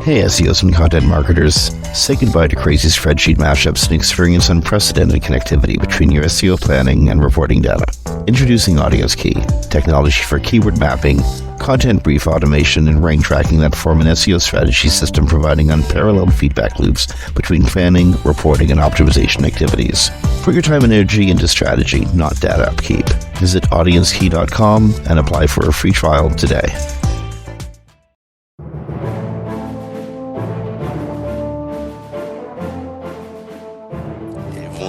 Hey SEOs and content marketers, say goodbye to crazy spreadsheet mashups and experience unprecedented connectivity between your SEO planning and reporting data. Introducing Audience Key, technology for keyword mapping, content brief automation, and rank tracking that form an SEO strategy system providing unparalleled feedback loops between planning, reporting, and optimization activities. Put your time and energy into strategy, not data upkeep. Visit audiencekey.com and apply for a free trial today.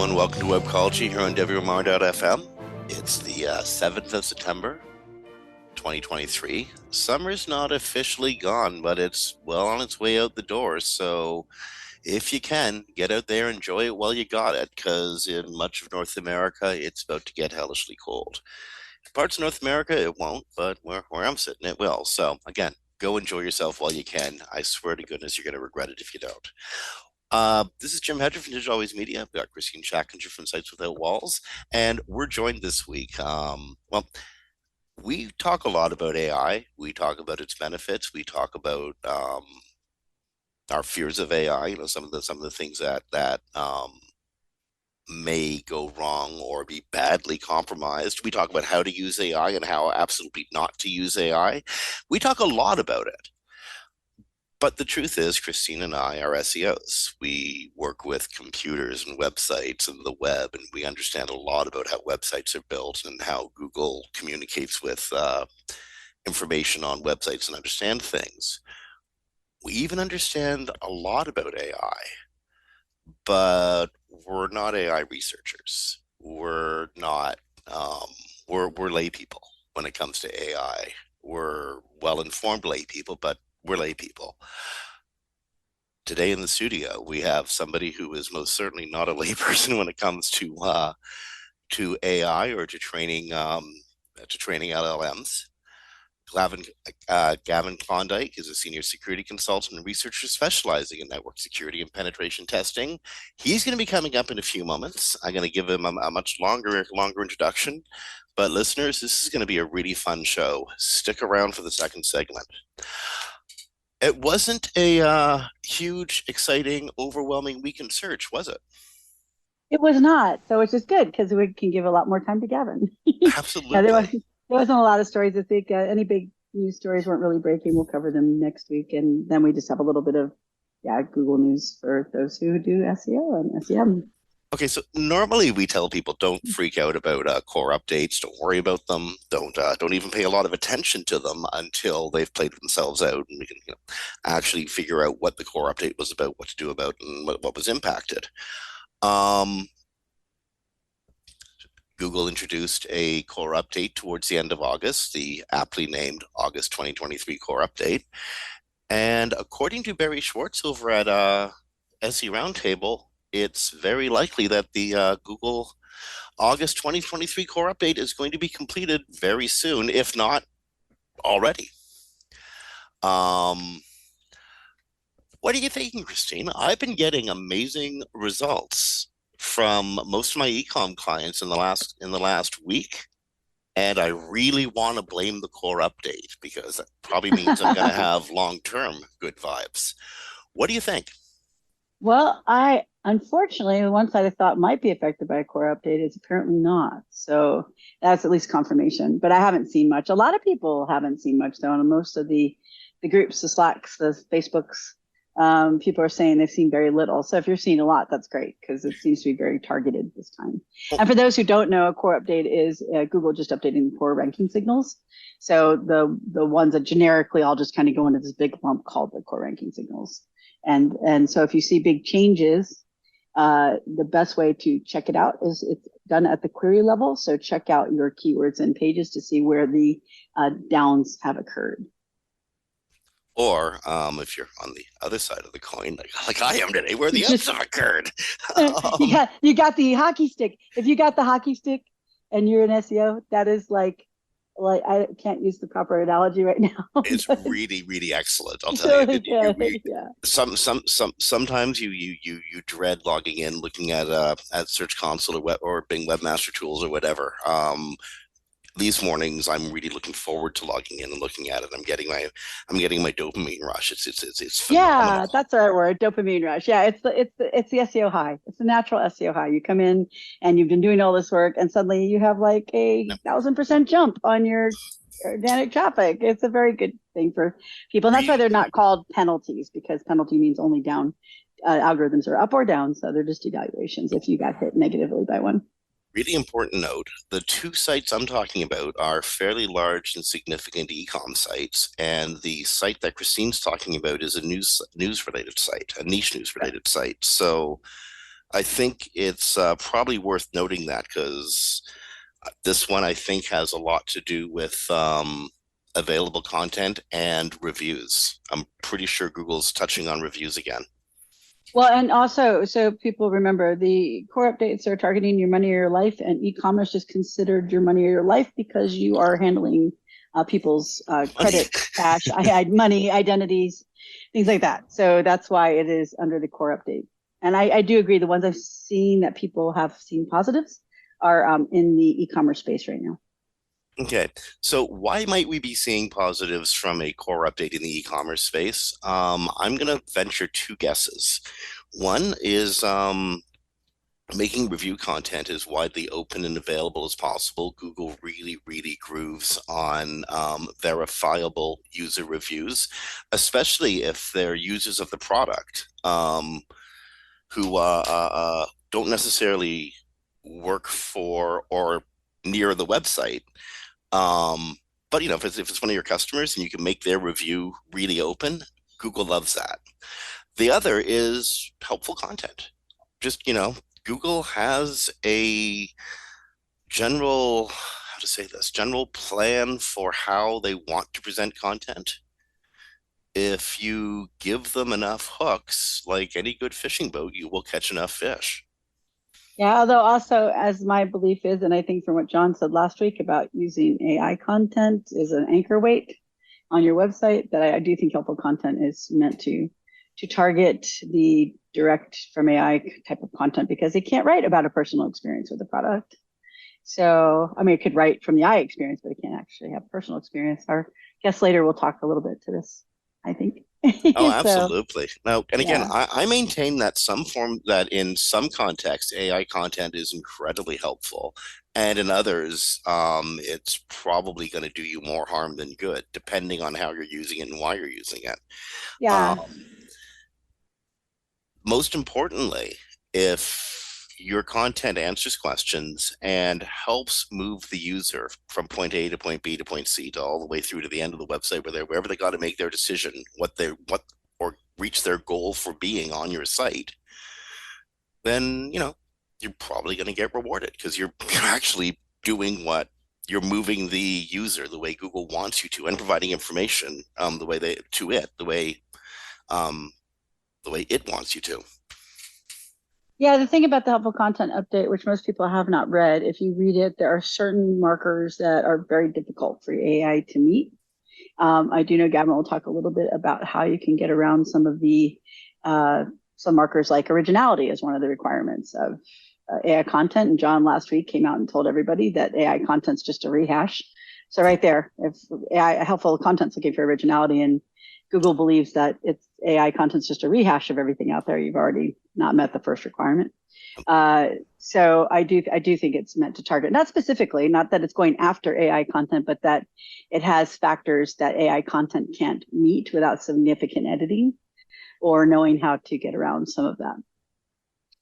Welcome to Webcology here on WMR.fm. It's the 7th of September, 2023. Summer's not officially gone, but it's well on its way out the door. So if you can, get out there, enjoy it while you got it, because in much of North America, it's about to get hellishly cold. In parts of North America, it won't, but where I'm sitting, it will. So again, go enjoy yourself while you can. I swear to goodness, you're going to regret it if you don't. This is Jim Hedger from Digital Always Media. I've got Kristine Schachinger from Sites Without Walls, and we're joined this week. We talk a lot about AI. We talk about its benefits. We talk about our fears of AI. You know, some of the things that may go wrong or be badly compromised. We talk about how to use AI and how absolutely not to use AI. We talk a lot about it. But the truth is, Kristine and I are SEOs. We work with computers and websites and the web, and we understand a lot about how websites are built and how Google communicates with information on websites and understand things. We even understand a lot about AI, but we're not AI researchers. We're not, we're lay people when it comes to AI. We're well-informed lay people, but we're lay people. Today in the studio, we have somebody who is most certainly not a lay person when it comes to AI or to training LLMs. Gavin Klondike is a senior security consultant and researcher specializing in network security and penetration testing. He's going to be coming up in a few moments. I'm going to give him a much longer introduction. But listeners, this is going to be a really fun show. Stick around for the second segment. It wasn't a huge, exciting, overwhelming week in search, was it? It was not. So it's just good because we can give a lot more time to Gavin. Absolutely. There wasn't a lot of stories this week. Any big news stories weren't really breaking. We'll cover them next week. And then we just have a little bit of Google news for those who do SEO and SEM. Okay, so normally we tell people don't freak out about core updates, don't worry about them, don't even pay a lot of attention to them until they've played themselves out and we can actually figure out what the core update was about, what to do about, and what was impacted. Google introduced a core update towards the end of August, the aptly named August 2023 core update. And according to Barry Schwartz over at SE Roundtable, it's very likely that the Google August 2023 core update is going to be completed very soon, if not already. What are you thinking, Kristine? I've been getting amazing results from most of my ecom clients in the last week, and I really want to blame the core update because that probably means I'm going to have long-term good vibes. What do you think? Well, unfortunately, the one side I thought might be affected by a core update is apparently not. So that's at least confirmation. But I haven't seen much. A lot of people haven't seen much, though. And most of the groups, the Slacks, the Facebooks, people are saying they've seen very little. So if you're seeing a lot, that's great because it seems to be very targeted this time. And for those who don't know, a core update is Google just updating the core ranking signals. So the ones that generically all just kind of go into this big lump called the core ranking signals. And so if you see big changes, the best way to check it out is it's done at the query level. So check out your keywords and pages to see where the downs have occurred. Or if you're on the other side of the coin, like I am today, where the ups have occurred. You got the hockey stick. If you got the hockey stick and you're an SEO, that is like I can't use the proper analogy right now. It's really, really excellent. I'll tell you. Sometimes you dread logging in, looking at Search Console or Bing Webmaster Tools or whatever. these mornings I'm really looking forward to logging in and looking at it. I'm getting my dopamine rush. It's Yeah, phenomenal. that's the right word, dopamine rush. Yeah, it's the SEO high. It's the natural SEO high. You come in and you've been doing all this work, and suddenly you have like a 1,000% jump on your organic traffic. It's a very good thing for people, and that's why they're Really, not called penalties because penalty means only down. Algorithms are up or down, so they're just evaluations if you got hit negatively by one. really important note. The two sites I'm talking about are fairly large and significant e-com sites, and the site that Kristine's talking about is a news related site, a niche news related site. So I think it's probably worth noting that because this one I think has a lot to do with available content and reviews. I'm pretty sure Google's touching on reviews again. Well, and also, so people remember the core updates are targeting your money or your life, and e-commerce is considered your money or your life because you are handling people's Money. credit, cash, money, identities, things like that. So that's why it is under the core update. And I do agree. The ones I've seen that people have seen positives are in the e-commerce space right now. Okay, so why might we be seeing positives from a core update in the e-commerce space? I'm going to venture two guesses. One is making review content as widely open and available as possible. Google really, really grooves on verifiable user reviews, especially if they're users of the product who don't necessarily work for or near the website. But if it's one of your customers and you can make their review really open, Google loves that. The other is helpful content. Just, Google has a how to say this, general plan for how they want to present content. If you give them enough hooks, like any good fishing boat, you will catch enough fish. Yeah, although also, as my belief is, and I think from what John said last week about using AI content is an anchor weight on your website, that I do think helpful content is meant to target the direct from AI type of content because it can't write about a personal experience with the product. So, I mean, it could write from the AI experience, but it can't actually have personal experience. Our guest later will talk a little bit to this, I think. Oh, So, absolutely. Now, and again, yeah. I maintain that in some contexts, AI content is incredibly helpful, and in others, it's probably going to do you more harm than good, depending on how you're using it and why you're using it. Yeah. Um, Most importantly, if your content answers questions and helps move the user from point A to point B to point C to all the way through to the end of the website wherever they got to make their decision, what or reach their goal for being on your site, then you're probably going to get rewarded because you're actually doing what you're moving the user the way Google wants you to and providing information the way they to it um, the way it wants you to. Yeah, the thing about the helpful content update, which most people have not read, if you read it, there are certain markers that are very difficult for AI to meet. I do know Gavin will talk a little bit about how you can get around uh, some markers like originality is one of the requirements of AI content. And John last week came out and told everybody that AI content's just a rehash. So right there, if AI helpful content's looking for originality and Google believes that it's AI content's just a rehash of everything out there, you've already not met the first requirement. So I do think it's meant to target, not specifically, not that it's going after AI content, but that it has factors that AI content can't meet without significant editing or knowing how to get around some of that.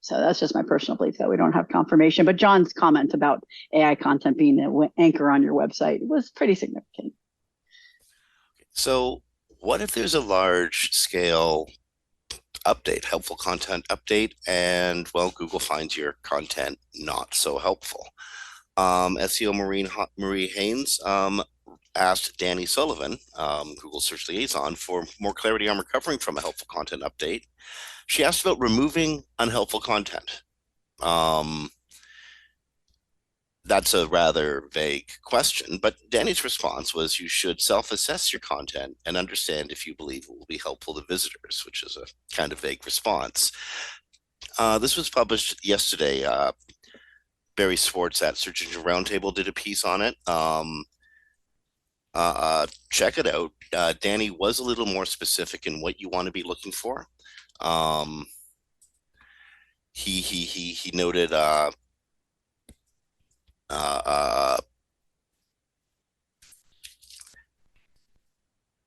So that's just my personal belief that we don't have confirmation. But John's comment about AI content being an anchor on your website was pretty significant. So, what if there's a large scale update, helpful content update, and well, Google finds your content not so helpful? SEO Marie Haynes asked Danny Sullivan, Google Search Liaison, for more clarity on recovering from a helpful content update. She asked about removing unhelpful content. Um, that's a rather vague question, but Danny's response was you should self assess your content and understand if you believe it will be helpful to visitors, which is a kind of vague response. This was published yesterday. Barry Swartz at Search Engine Roundtable did a piece on it. Check it out. Danny was a little more specific in what you want to be looking for. Um, he noted uh,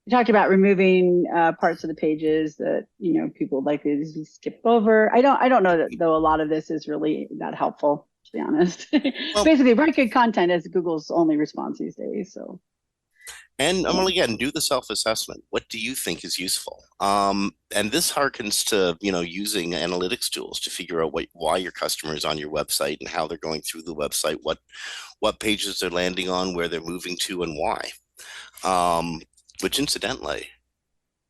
You talked about removing parts of the pages that people likely to skip over. I don't know that though a lot of this is really that helpful, to be honest. well, Basically, write good content is Google's only response these days. So and yeah. again, do the self-assessment. What do you think is useful? And this harkens to using analytics tools to figure out why your customer is on your website and how they're going through the website, what pages they're landing on, where they're moving to, and why. Which incidentally,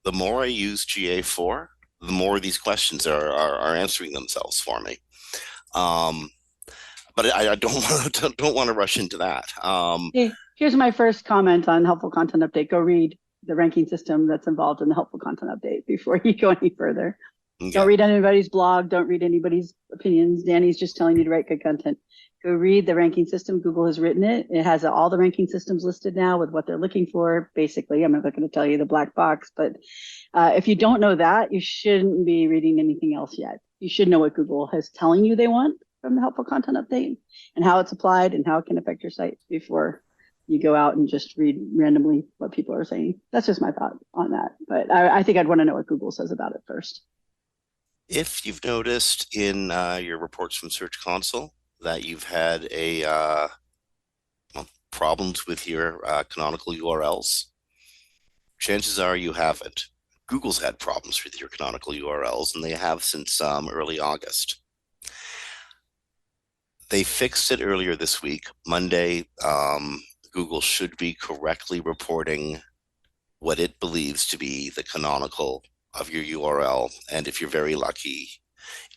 the more I use GA4, the more these questions are answering themselves for me. Um, but I don't want to rush into that. Hey, here's my first comment on helpful content update. Go read the ranking system that's involved in the helpful content update before you go any further. Okay. Don't read anybody's blog. Don't read anybody's opinions. Danny's just telling you to write good content. Go read the ranking system. Google has written it. It has all the ranking systems listed now with what they're looking for. Basically, I'm not going to tell you the black box, but if you don't know that, you shouldn't be reading anything else yet. You should know what Google is telling you they want from the helpful content update and how it's applied and how it can affect your site before you go out and just read randomly what people are saying. That's just my thought on that. But I think I'd want to know what Google says about it first. If you've noticed in your reports from Search Console that you've had problems with your canonical URLs, chances are you haven't. Google's had problems with your canonical URLs, and they have since early August. They fixed it earlier this week, Monday. Google should be correctly reporting what it believes to be the canonical of your URL. And if you're very lucky,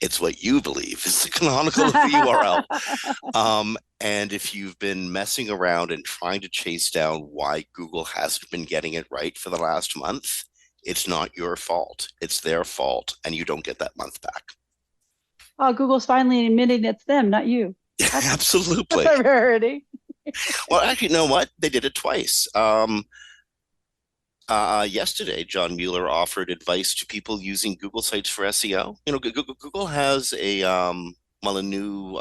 it's what you believe is the canonical of the URL. And if you've been messing around and trying to chase down why Google hasn't been getting it right for the last month, it's not your fault. It's their fault, and you don't get that month back. Oh, Google's finally admitting it's them, not you. Absolutely. That's a rarity. Well, actually, you know what? They did it twice. Yesterday, John Mueller offered advice to people using Google Sites for SEO. Google has a new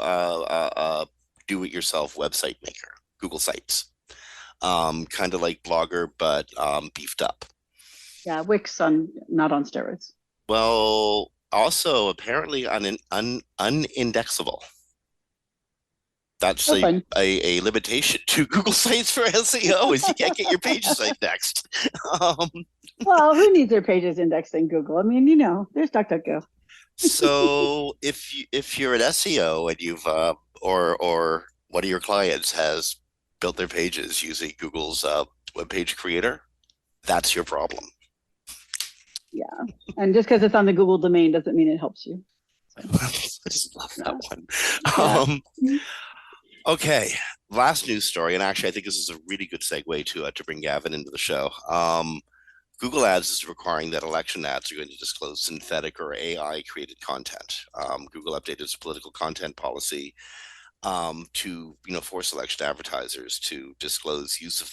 do-it-yourself website maker, Google Sites, kind of like Blogger, but beefed up. Yeah, Wix not on steroids. Well, also apparently unindexable. That's So fun. a limitation to Google Sites for SEO is you can't get your pages indexed. Well, who needs their pages indexed in Google? I mean, there's DuckDuckGo. So if you're an SEO and you've or one of your clients has built their pages using Google's web page creator, that's your problem. Yeah, and just because it's on the Google domain doesn't mean it helps you. I just love that one. Yeah. Okay, last news story, and actually, I think this is a really good segue to bring Gavin into the show. Google Ads is requiring that election ads are going to disclose synthetic or AI created content. Google updated its political content policy to force election advertisers to disclose use of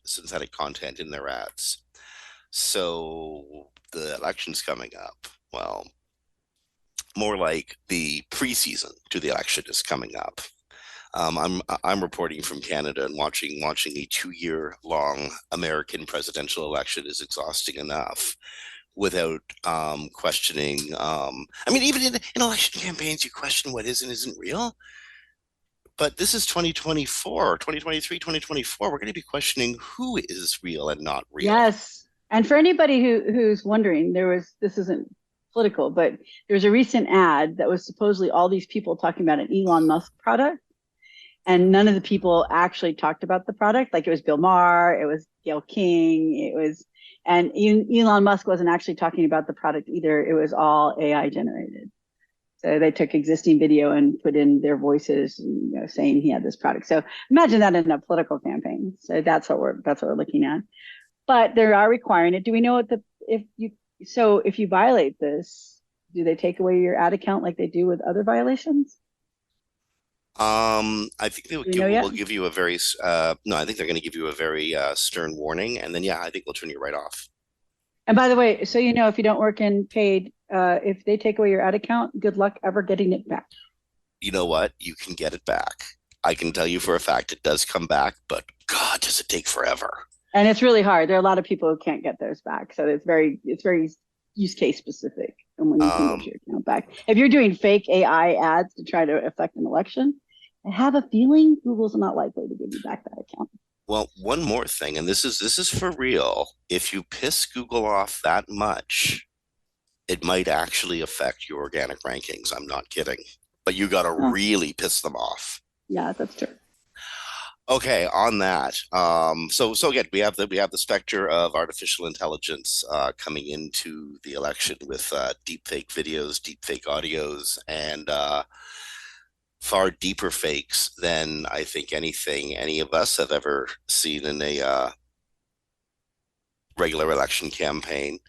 synthetic content in their ads. So the election's coming up. Well, more like the preseason to the election is coming up. I'm reporting from Canada, and watching a 2-year long American presidential election is exhausting enough without questioning. I mean, even in election campaigns, you question what is and isn't real. But this is 2024, 2023, 2024. We're going to be questioning who is real and not real. Yes. And for anybody who's wondering, this isn't political, but there was a recent ad that was supposedly all these people talking about an Elon Musk product. And none of the people actually talked about the product. Like it was Bill Maher, it was Gail King, and Elon Musk wasn't actually talking about the product either. It was all AI generated. So they took existing video and put in their voices, saying he had this product. So imagine that in a political campaign. So that's what we're looking at. But they are requiring it. Do we know if you violate this, do they take away your ad account like they do with other violations? I think Do we know will yet? give you a very no. I think they're going to give you a very stern warning, and then yeah, I think they'll turn you right off. And by the way, so you know, if you don't work in paid, if they take away your ad account, good luck ever getting it back. You know what? You can get it back. I can tell you for a fact it does come back, but God, does it take forever. And it's really hard. There are a lot of people who can't get theirs back. So it's very use case specific and when you can get Um, your account back. If you're doing fake AI ads to try to affect an election, I have a feeling Google's not likely to give you back that account. well, one more thing, and this is for real. If you piss Google off that much, it might actually affect your organic rankings. I'm not kidding. But you got to Oh, really piss them off. yeah, that's true. Okay, on that. So again, we have the specter of artificial intelligence coming into the election with deepfake videos, deepfake audios, and far deeper fakes than I think anything any of us have ever seen in a regular election campaign.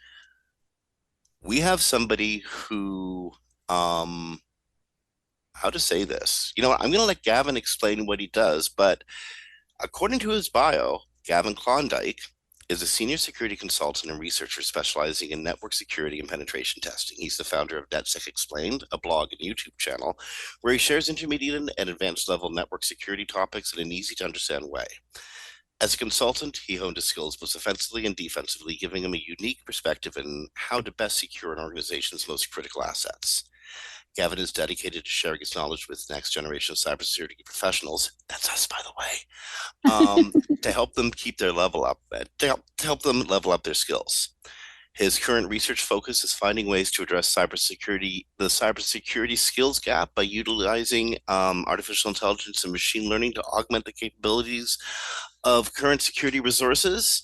We have somebody who, um, how to say this? You know what? I'm going to let Gavin explain what he does, but according to his bio, Gavin Klondike is a senior security consultant and researcher specializing in network security and penetration testing. He's the founder of NetSec Explained, a blog and YouTube channel where he shares intermediate and advanced level network security topics in an easy to understand way. As a consultant, he honed his skills both offensively and defensively, giving him a unique perspective in how to best secure an organization's most critical assets. Gavin is dedicated to sharing his knowledge with next generation of cybersecurity professionals. That's us, by the way, to help them keep their level up, to help them level up their skills. His current research focus is finding ways to address the cybersecurity skills gap by utilizing artificial intelligence and machine learning to augment the capabilities of current security resources.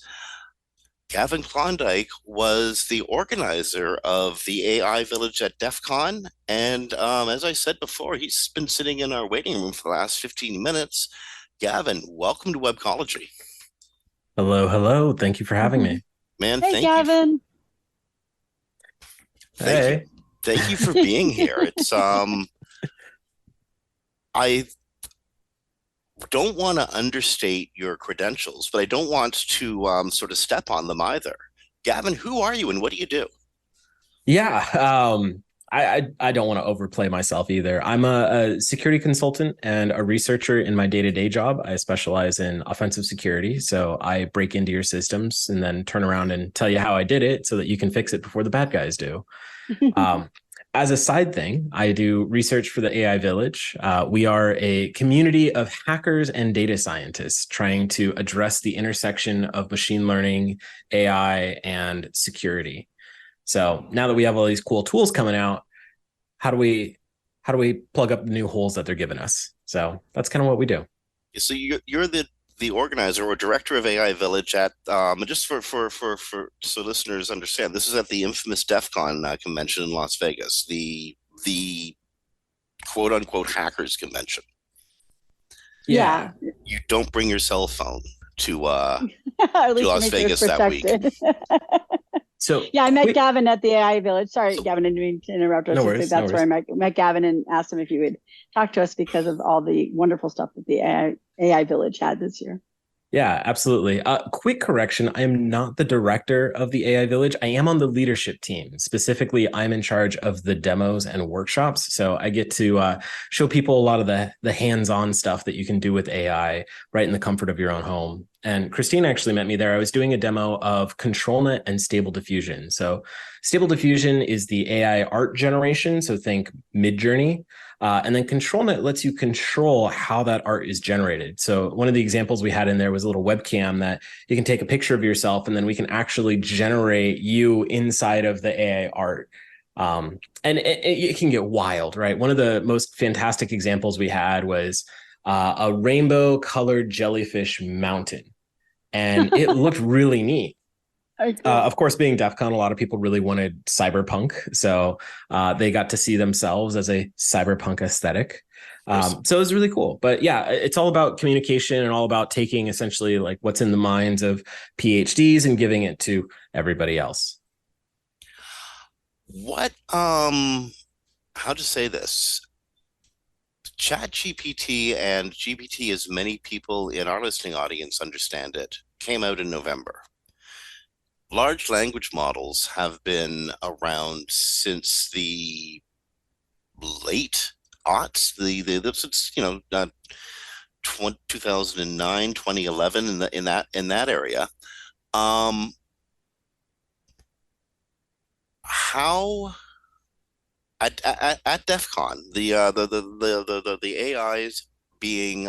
Gavin Klondike was the organizer of the AI Village at DEFCON. And as I said before, he's been sitting in our waiting room for the last 15 minutes. Gavin, welcome to Webcology. Hello, hello. Thank you for having me. Man, Hey, Gavin. thank you. Hey. Thank you for being here. It's I don't want to understate your credentials, but I don't want to sort of step on them either. Gavin, who are you and what do you do? Yeah, I don't want to overplay myself either. I'm a security consultant and a researcher in my day-to-day job. I specialize in offensive security. So I break into your systems and then turn around and tell you how I did it so that you can fix it before the bad guys do. Um, as a side thing, I do research for the AI Village. We are a community of hackers and data scientists trying to address the intersection of machine learning, AI, and security. So now that we have all these cool tools coming out, how do we plug up the new holes that they're giving us? So that's kind of what we do. So you're the organizer or director of AI Village at just for so listeners understand, this is at the infamous DEF CON convention in Las Vegas, the quote unquote hackers convention. Yeah. You don't bring your cell phone to At least Las make sure it's Vegas that week. protected. So Yeah, I met Gavin at the AI Village. Sorry, So- Gavin, I didn't mean to interrupt. I was No just worries, say no that's where I met Gavin and asked him if he would talk to us because of all the wonderful stuff that the AI Village had this year. Yeah, absolutely. Quick correction. I am not the director of the AI Village. I am on the leadership team. Specifically, I'm in charge of the demos and workshops. So I get to show people a lot of the hands-on stuff that you can do with AI right in the comfort of your own home. And Kristine actually met me there. I was doing a demo of ControlNet and Stable Diffusion. So Stable Diffusion is the AI art generation. So think Midjourney. And then ControlNet lets you control how that art is generated. So one of the examples we had in there was a little webcam that you can take a picture of yourself and then we can actually generate you inside of the AI art. And it can get wild, right? One of the most fantastic examples we had was a rainbow colored jellyfish mountain. And it looked really neat. Of course, being DEF CON, a lot of people really wanted cyberpunk. So they got to see themselves as a cyberpunk aesthetic. So it was really cool. But yeah, it's all about communication and all about taking essentially like what's in the minds of PhDs and giving it to everybody else. What how to say this? ChatGPT and GPT, as many people in our listening audience understand it, came out in November. Large language models have been around since the late aughts, since 2009, 2011, in that area. How at DEFCON the AIs being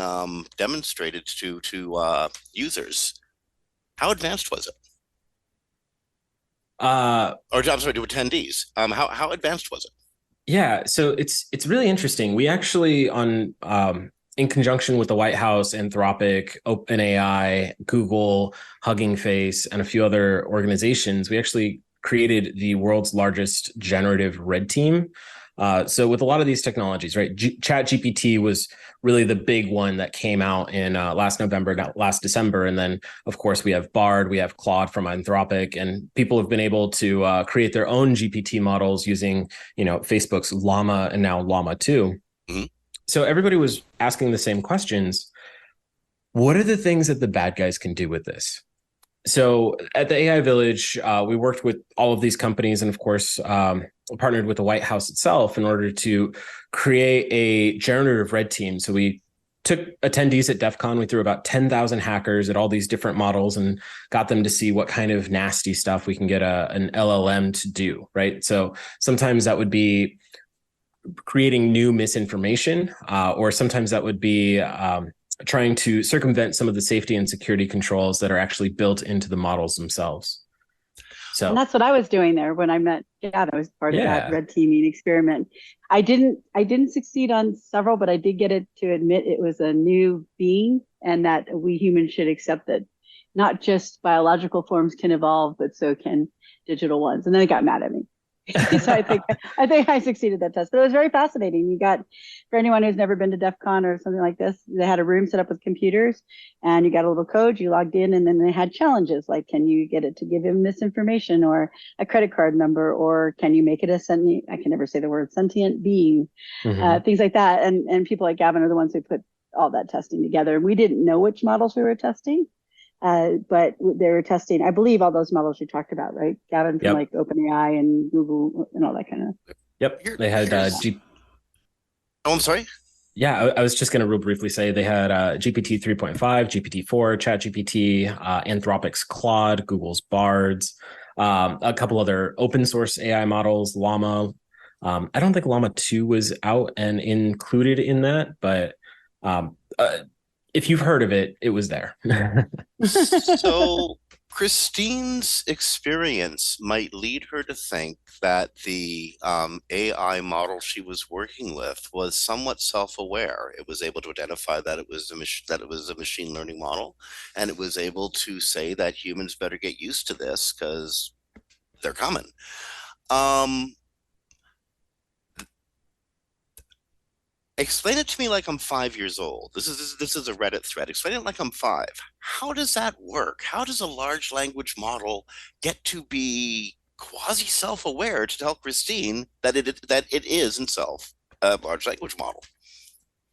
demonstrated to users, how advanced was it? Or I'm sorry, to attendees. How advanced was it? Yeah, so it's really interesting. We actually in conjunction with the White House, Anthropic, OpenAI, Google, Hugging Face, and a few other organizations, we actually created the world's largest generative red team. So with a lot of these technologies, right? ChatGPT was really the big one that came out in last November, last December. And then, of course, we have Bard, we have Claude from Anthropic, and people have been able to create their own GPT models using, Facebook's Llama and now Llama 2. Mm-hmm. So everybody was asking the same questions. What are the things that the bad guys can do with this? So at the AI Village, we worked with all of these companies and, of course, partnered with the White House itself in order to create a generative red team. So we took attendees at DEFCON. We threw about 10,000 hackers at all these different models and got them to see what kind of nasty stuff we can get an LLM to do, right? So sometimes that would be creating new misinformation, or sometimes that would be trying to circumvent some of the safety and security controls that are actually built into the models themselves. So, and that's what I was doing there when I met Gavin. I was part of that red teaming experiment. I didn't succeed on several, but I did get it to admit it was a new being and that we humans should accept that not just biological forms can evolve, but so can digital ones. And then it got mad at me. So I think I succeeded that test, but it was very fascinating. You got, for anyone who's never been to DEF CON or something like this, they had a room set up with computers and you got a little code, you logged in, and then they had challenges like, can you get it to give him misinformation or a credit card number, or can you make it a sentient, I can never say the word, sentient being, things like that. And people like Gavin are the ones who put all that testing together. We didn't know which models we were testing. But they were testing, I believe, all those models you talked about, right, Gavin, from like OpenAI and Google and all that kind of. Yep, they had Oh, I'm sorry. Yeah, I was just going to real briefly say they had GPT 3.5, GPT-4, ChatGPT, Anthropic's Claude, Google's Bards, a couple other open source AI models, Llama. I don't think Llama 2 was out and included in that, but if you've heard of it, it was there. So Kristine's experience might lead her to think that the AI model she was working with was somewhat self-aware. It was able to identify that it was a machine learning model, and it was able to say that humans better get used to this because they're coming. Explain it to me like I'm 5 years old. This is a Reddit thread. Explain it like I'm 5. How does that work? How does a large language model get to be quasi self-aware to tell Kristine that it is itself a large language model?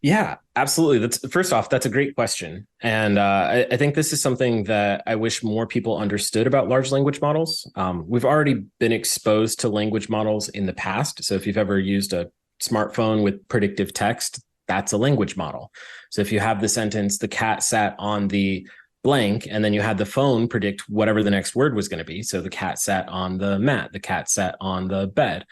Yeah, absolutely. First off, that's a great question. And I think this is something that I wish more people understood about large language models. We've already been exposed to language models in the past. So if you've ever used a smartphone with predictive text, that's a language model. So if you have the sentence, the cat sat on the blank, and then you had the phone predict whatever the next word was going to be. So the cat sat on the mat, the cat sat on the bed.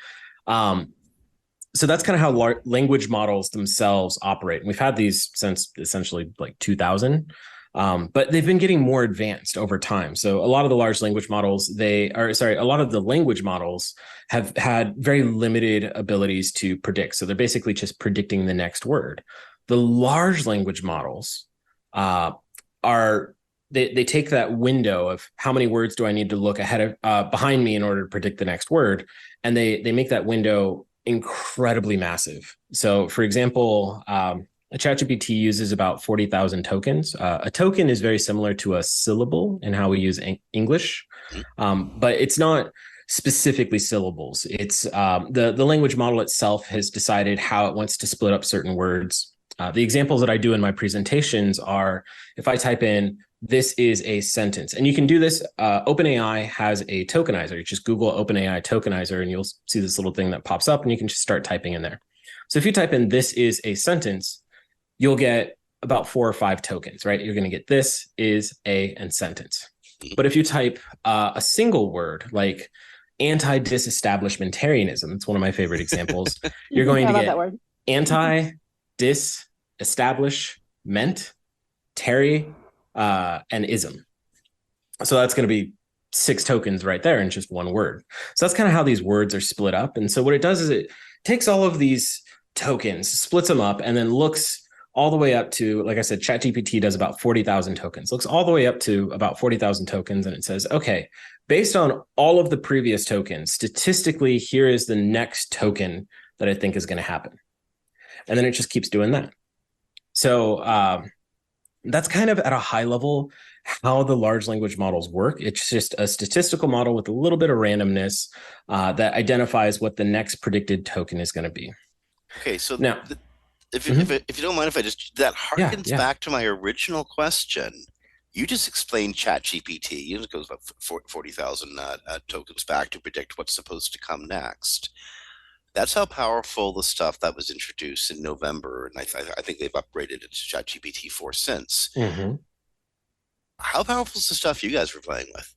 So that's kind of how language models themselves operate. And we've had these since essentially like 2000. But they've been getting more advanced over time. So a lot of the large language models, a lot of the language models have had very limited abilities to predict. So they're basically just predicting the next word. The large language models they take that window of how many words do I need to look ahead of behind me in order to predict the next word, and they make that window incredibly massive. So, for example, ChatGPT uses about 40,000 tokens. A token is very similar to a syllable in how we use English, but it's not specifically syllables. It's the language model itself has decided how it wants to split up certain words. The examples that I do in my presentations are if I type in, this is a sentence, and you can do this. OpenAI has a tokenizer. You just Google OpenAI tokenizer and you'll see this little thing that pops up and you can just start typing in there. So if you type in, this is a sentence, you'll get about 4 or 5 tokens, right? You're going to get this is a and sentence. But if you type a single word like anti-disestablishmentarianism, it's one of my favorite examples, you're going to get anti-disestablishment, Terry, and ism. So that's going to be 6 tokens right there in just one word. So that's kind of how these words are split up. And so what it does is it takes all of these tokens, splits them up, and then looks all the way up to, like I said, ChatGPT does about 40,000 tokens, looks all the way up to about 40,000 tokens. And it says, okay, based on all of the previous tokens, statistically, here is the next token that I think is going to happen. And then it just keeps doing that. So that's kind of at a high level how the large language models work. It's just a statistical model with a little bit of randomness that identifies what the next predicted token is going to be. Okay, so now, if you don't mind, if I just, that harkens back to my original question. You just explained ChatGPT. It goes about 40,000 tokens back to predict what's supposed to come next. That's how powerful the stuff that was introduced in November, and I think they've upgraded it to ChatGPT 4 since. How powerful is the stuff you guys were playing with?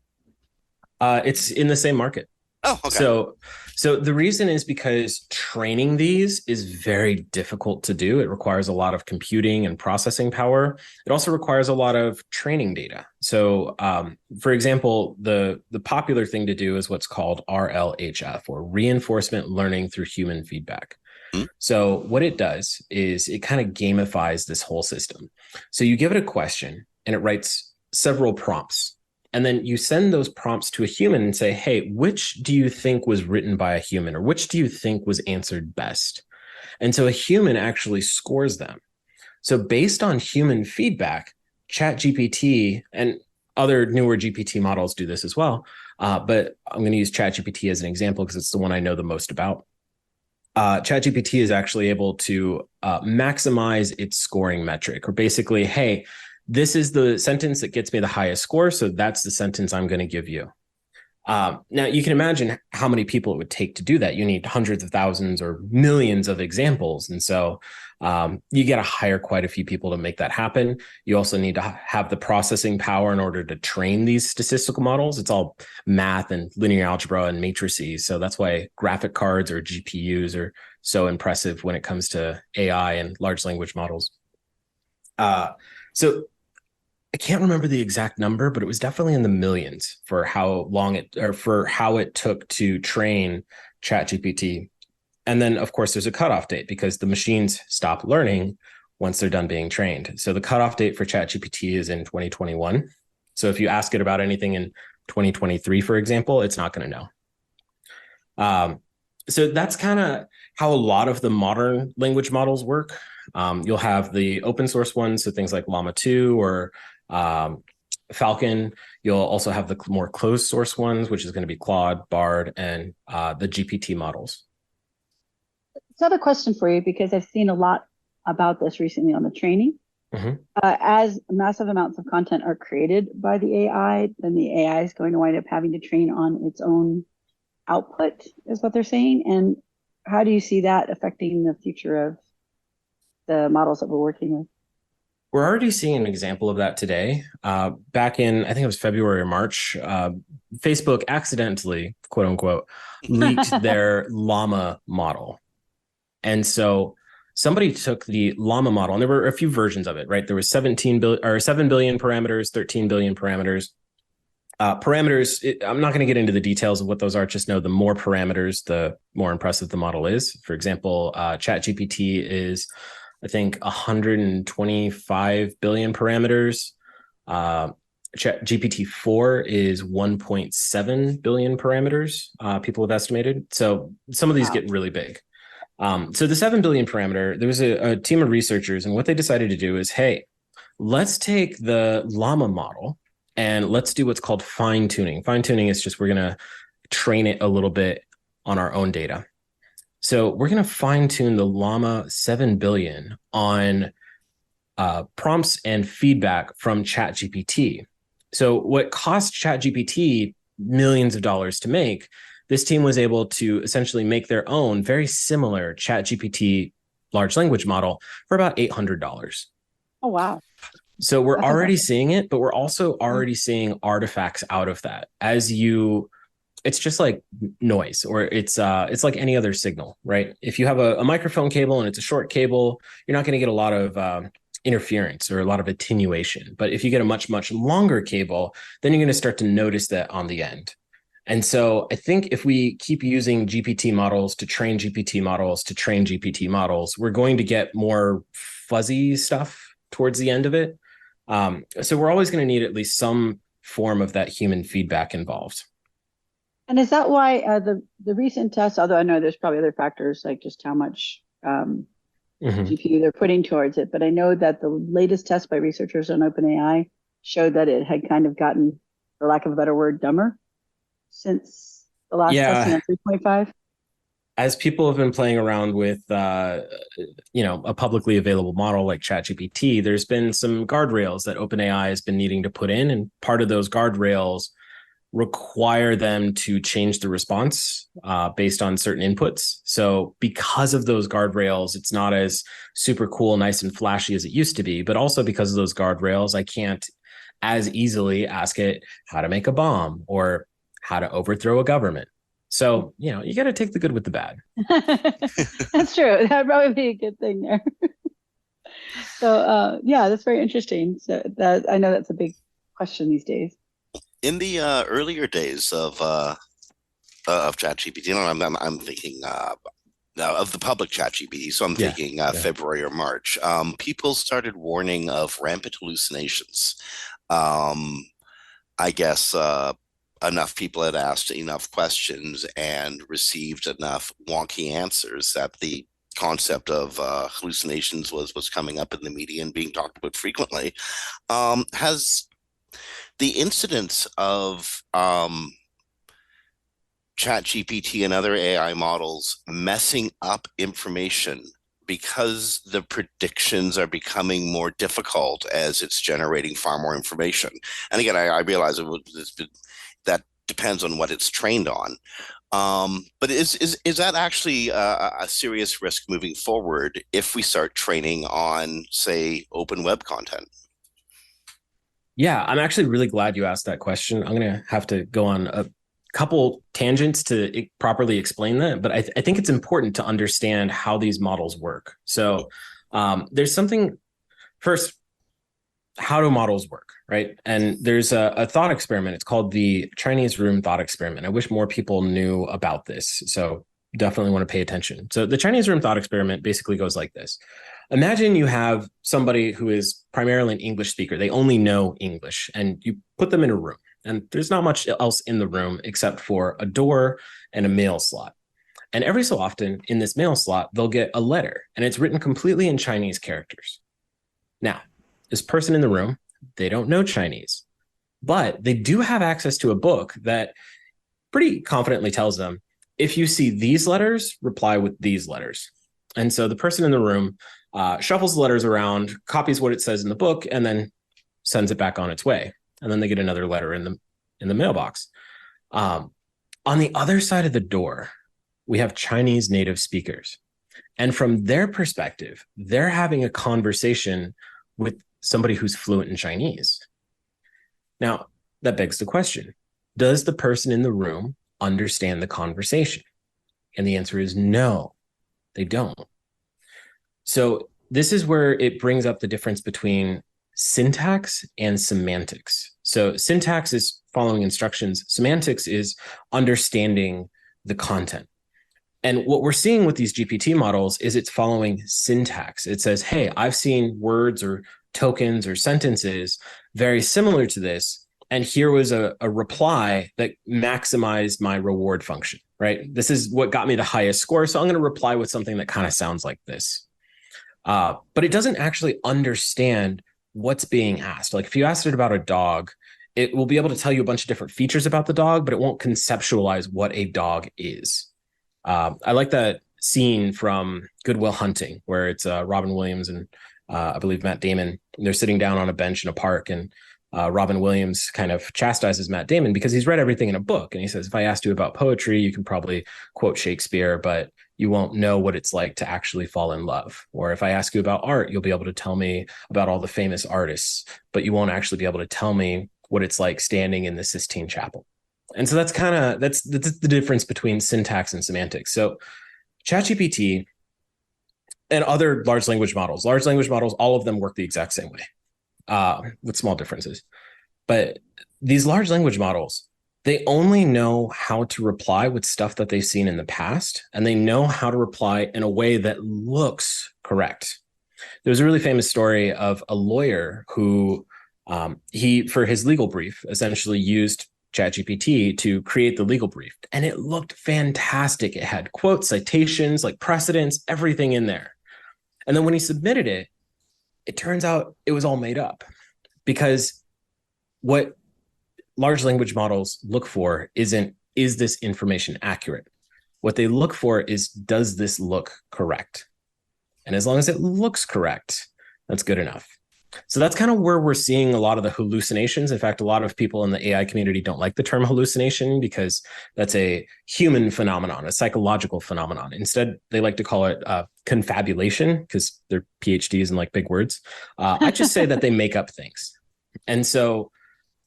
It's in the same market. Oh, okay. So the reason is because training these is very difficult to do. It requires a lot of computing and processing power. It also requires a lot of training data. So, for example, the popular thing to do is what's called RLHF, or reinforcement learning through human feedback. So what it does is it kind of gamifies this whole system. So you give it a question and it writes several prompts. And then you send those prompts to a human and say, hey, which do you think was written by a human, or which do you think was answered best? And so a human actually scores them. So based on human feedback, ChatGPT and other newer GPT models do this as well. But I'm going to use ChatGPT as an example because it's the one I know the most about. ChatGPT is actually able to maximize its scoring metric, or basically, hey, this is the sentence that gets me the highest score, so that's the sentence I'm going to give you. Now, you can imagine how many people it would take to do that. You need hundreds of thousands or millions of examples. And so you got to hire quite a few people to make that happen. You also need to have the processing power in order to train these statistical models. It's all math and linear algebra and matrices. So that's why graphic cards or GPUs are so impressive when it comes to AI and large language models. So I can't remember the exact number, but it was definitely in the millions for how long it took to train ChatGPT. And then, of course, there's a cutoff date because the machines stop learning once they're done being trained. So the cutoff date for ChatGPT is in 2021. So if you ask it about anything in 2023, for example, it's not going to know. So that's kind of how a lot of the modern language models work. You'll have the open source ones, so things like Llama 2 or Falcon. You'll also have the more closed source ones, which is going to be Claude, Bard, and the GPT models. So I have a question for you, because I've seen a lot about this recently on the training. As massive amounts of content are created by the AI, then the AI is going to wind up having to train on its own output, is what they're saying. And how do you see that affecting the future of the models that we're working with? We're already seeing an example of that today. Back in, I think it was February or March, Facebook accidentally, quote unquote, leaked their Llama model. And so somebody took the Llama model, and there were a few versions of it, right? There was 7 billion parameters, 13 billion parameters. I'm not going to get into the details of what those are. Just know the more parameters, the more impressive the model is. For example, ChatGPT is, I think, 125 billion parameters. GPT-4 is 1.7 billion parameters, people have estimated. So some of these get really big. So the 7 billion parameter, there was a team of researchers, and what they decided to do is, hey, let's take the Llama model and let's do what's called fine tuning. Fine tuning is just we're going to train it a little bit on our own data. So we're going to fine tune the Llama 7 billion on prompts and feedback from ChatGPT. So what cost ChatGPT millions of dollars to make, this team was able to essentially make their own very similar ChatGPT large language model for about $800. Oh, wow. So we're That's already impressive. seeing it, but we're also already seeing artifacts out of that. It's just like noise, or it's like any other signal, right? If you have a microphone cable and it's a short cable, you're not going to get a lot of interference or a lot of attenuation. But if you get a much, much longer cable, then you're going to start to notice that on the end. And so I think if we keep using GPT models to train GPT models to train GPT models, we're going to get more fuzzy stuff towards the end of it. So we're always going to need at least some form of that human feedback involved. And is that why the recent tests, although I know there's probably other factors like just how much GPU they're putting towards it, but I know that the latest test by researchers on OpenAI showed that it had kind of gotten, for lack of a better word, dumber since the last testing on 3.5. As people have been playing around with, a publicly available model like ChatGPT, there's been some guardrails that OpenAI has been needing to put in, and part of those guardrails require them to change the response based on certain inputs. So because of those guardrails, it's not as super cool, nice, and flashy as it used to be. But also because of those guardrails, I can't as easily ask it how to make a bomb or how to overthrow a government. So, you got to take the good with the bad. That's true. That'd probably be a good thing there. So, yeah, that's very interesting. So I know that's a big question these days. In the earlier days of ChatGPT, I'm thinking of the public ChatGPT, so I'm thinking February or March. People started warning of rampant hallucinations. I guess enough people had asked enough questions and received enough wonky answers that the concept of hallucinations was coming up in the media and being talked about frequently. Has the incidence of ChatGPT and other AI models messing up information because the predictions are becoming more difficult as it's generating far more information? And again, I realize that depends on what it's trained on. But is that actually a serious risk moving forward if we start training on, say, open web content? Yeah, I'm actually really glad you asked that question. I'm going to have to go on a couple tangents to properly explain that, but I think it's important to understand how these models work. So there's something first, how do models work, right? And there's a thought experiment. It's called the Chinese room thought experiment. I wish more people knew about this. So definitely want to pay attention. So the Chinese room thought experiment basically goes like this. Imagine you have somebody who is primarily an English speaker. They only know English, and you put them in a room, and there's not much else in the room except for a door and a mail slot. And every so often in this mail slot, they'll get a letter, and it's written completely in Chinese characters. Now, this person in the room, they don't know Chinese, but they do have access to a book that pretty confidently tells them, if you see these letters, reply with these letters. And so the person in the room shuffles the letters around, copies what it says in the book, and then sends it back on its way. And then they get another letter in the mailbox. On the other side of the door, we have Chinese native speakers. And from their perspective, they're having a conversation with somebody who's fluent in Chinese. Now, that begs the question, does the person in the room understand the conversation? And the answer is no, they don't. So this is where it brings up the difference between syntax and semantics. So syntax is following instructions. Semantics is understanding the content. And what we're seeing with these GPT models is it's following syntax. It says, hey, I've seen words or tokens or sentences very similar to this. And here was a reply that maximized my reward function, right? This is what got me the highest score. So I'm going to reply with something that kind of sounds like this. But it doesn't actually understand what's being asked. Like if you asked it about a dog, it will be able to tell you a bunch of different features about the dog, but it won't conceptualize what a dog is. I like that scene from Good Will Hunting, where it's Robin Williams and I believe Matt Damon. They're sitting down on a bench in a park, and Robin Williams kind of chastises Matt Damon because he's read everything in a book. And he says, if I asked you about poetry, you can probably quote Shakespeare, but you won't know what it's like to actually fall in love. Or if I ask you about art, you'll be able to tell me about all the famous artists, but you won't actually be able to tell me what it's like standing in the Sistine Chapel. And so that's the difference between syntax and semantics. So ChatGPT and other large language models, all of them work the exact same way, with small differences. But these large language models, they only know how to reply with stuff that they've seen in the past, and they know how to reply in a way that looks correct. There's a really famous story of a lawyer who he, for his legal brief, essentially used ChatGPT to create the legal brief, and it looked fantastic. It had quotes, citations, like precedents, everything in there. And then when he submitted it, it turns out it was all made up, because what large language models look for is this information accurate? What they look for is, does this look correct? And as long as it looks correct, that's good enough. So that's kind of where we're seeing a lot of the hallucinations. In fact, a lot of people in the AI community don't like the term hallucination because that's a human phenomenon, a psychological phenomenon. Instead, they like to call it confabulation, because they're PhDs in like big words. I just say that they make up things. And so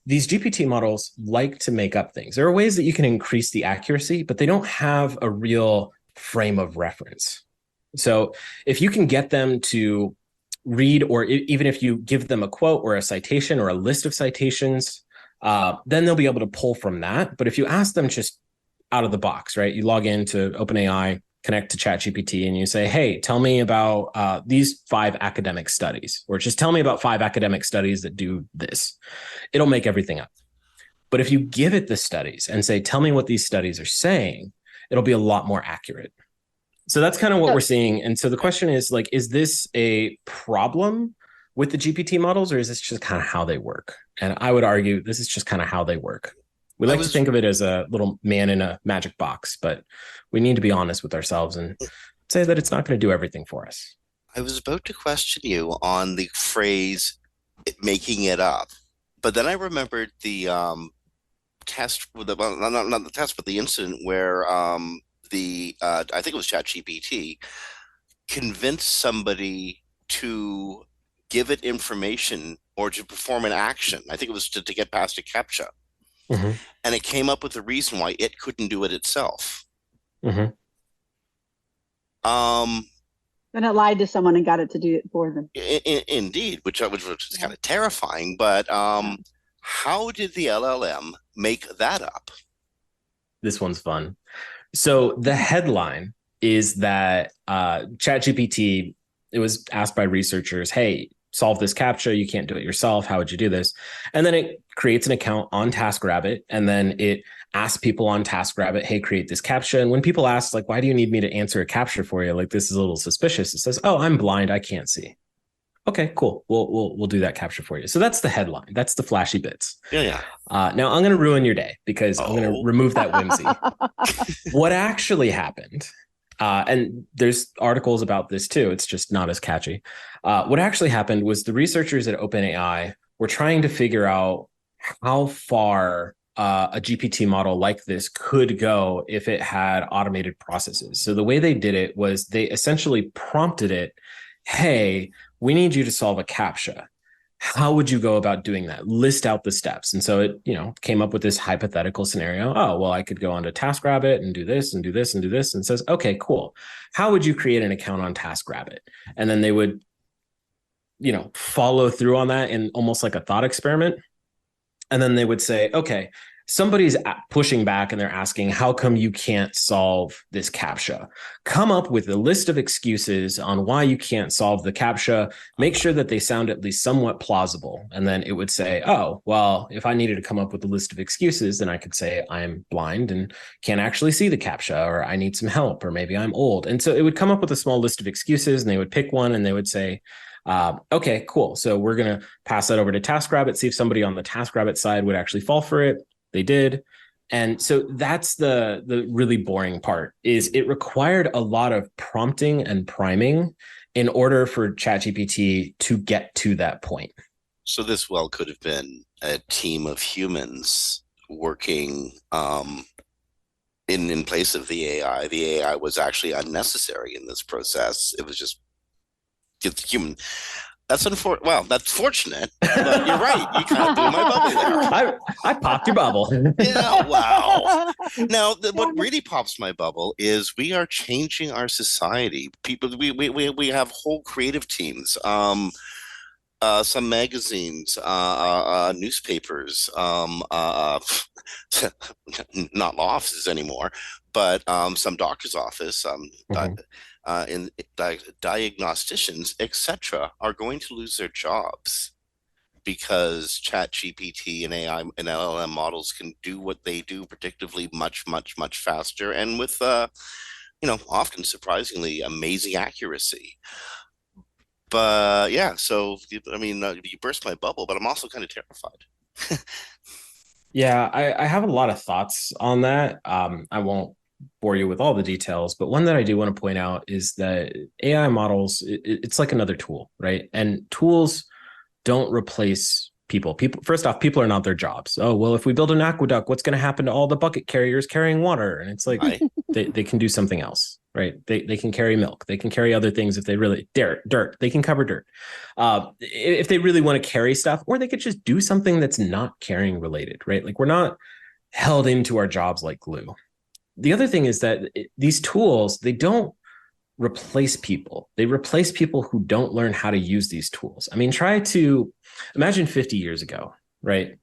these GPT models like to make up things. There are ways that you can increase the accuracy, but they don't have a real frame of reference. So if you can get them to read, or even if you give them a quote or a citation or a list of citations, then they'll be able to pull from that. But if you ask them just out of the box, right? You log into OpenAI, connect to ChatGPT, and you say, hey, tell me about these 5 academic studies, or just tell me about 5 academic studies that do this. It'll make everything up. But if you give it the studies and say, tell me what these studies are saying, it'll be a lot more accurate. So that's kind of what we're seeing. And so the question is, like, is this a problem with the GPT models, or is this just kind of how they work? And I would argue this is just kind of how they work. We like to think of it as a little man in a magic box, but we need to be honest with ourselves and say that it's not going to do everything for us. I was about to question you on the phrase making it up, but then I remembered the test with the not the test, but the incident where I think it was ChatGPT convinced somebody to give it information or to perform an action. I think it was to get past a CAPTCHA. Mm-hmm. And it came up with a reason why it couldn't do it itself. Mm-hmm. Then it lied to someone and got it to do it for them. Indeed, which was kind of terrifying. But how did the LLM make that up? This one's fun. So the headline is that ChatGPT, it was asked by researchers, hey, solve this CAPTCHA. You can't do it yourself. How would you do this? And then it creates an account on TaskRabbit, and then it asks people on TaskRabbit, hey, create this CAPTCHA. And when people ask, like, why do you need me to answer a CAPTCHA for you? Like, this is a little suspicious. It says, oh, I'm blind. I can't see. Okay, cool. We'll do that CAPTCHA for you. So that's the headline. That's the flashy bits. Yeah. Now I'm going to ruin your day because I'm going to remove that whimsy. What actually happened, and there's articles about this too, it's just not as catchy. What actually happened was the researchers at OpenAI were trying to figure out how far a GPT model like this could go if it had automated processes. So the way they did it was they essentially prompted it, hey, we need you to solve a CAPTCHA. How would you go about doing that? List out the steps. And so it, came up with this hypothetical scenario. Oh, well, I could go onto TaskRabbit and do this and do this and do this. And says, okay, cool. How would you create an account on TaskRabbit? And then they would, follow through on that in almost like a thought experiment. And then they would say, okay, somebody's pushing back and they're asking, how come you can't solve this CAPTCHA? Come up with a list of excuses on why you can't solve the CAPTCHA. Make sure that they sound at least somewhat plausible. And then it would say, oh, well, if I needed to come up with a list of excuses, then I could say I'm blind and can't actually see the CAPTCHA, or I need some help, or maybe I'm old. And so it would come up with a small list of excuses, and they would pick one and they would say, okay, cool. So we're going to pass that over to TaskRabbit, see if somebody on the TaskRabbit side would actually fall for it. They did. And so that's the really boring part, is it required a lot of prompting and priming in order for ChatGPT to get to that point. So this well could have been a team of humans working in place of the AI. The AI was actually unnecessary in this process. It was just human. That's unfortunate. Well, that's fortunate, but you're right. You kind of blew my bubble there. I popped your bubble. Yeah, wow. Now, what really pops my bubble is we are changing our society. People, we have whole creative teams. Some magazines, newspapers, not law offices anymore, but some doctor's office, Mhm. in diagnosticians, etc., are going to lose their jobs because Chat GPT and AI and LLM models can do what they do predictively much, much, much faster and with, often surprisingly amazing accuracy. But yeah, so I mean, you burst my bubble, but I'm also kind of terrified. Yeah, I have a lot of thoughts on that. I won't bore you with all the details, but one that I do want to point out is that AI models, it's like another tool, right? And tools don't replace people. People, first off, people are not their jobs. Oh, well, if we build an aqueduct, what's going to happen to all the bucket carriers carrying water? And it's like I they can do something else, right? They can carry milk. They can carry other things if they really dirt. They can cover dirt. If they really want to carry stuff, or they could just do something that's not carrying related, right? Like we're not held into our jobs like glue. The other thing is that these tools, they don't replace people. They replace people who don't learn how to use these tools. I mean, try to imagine 50 years ago, right?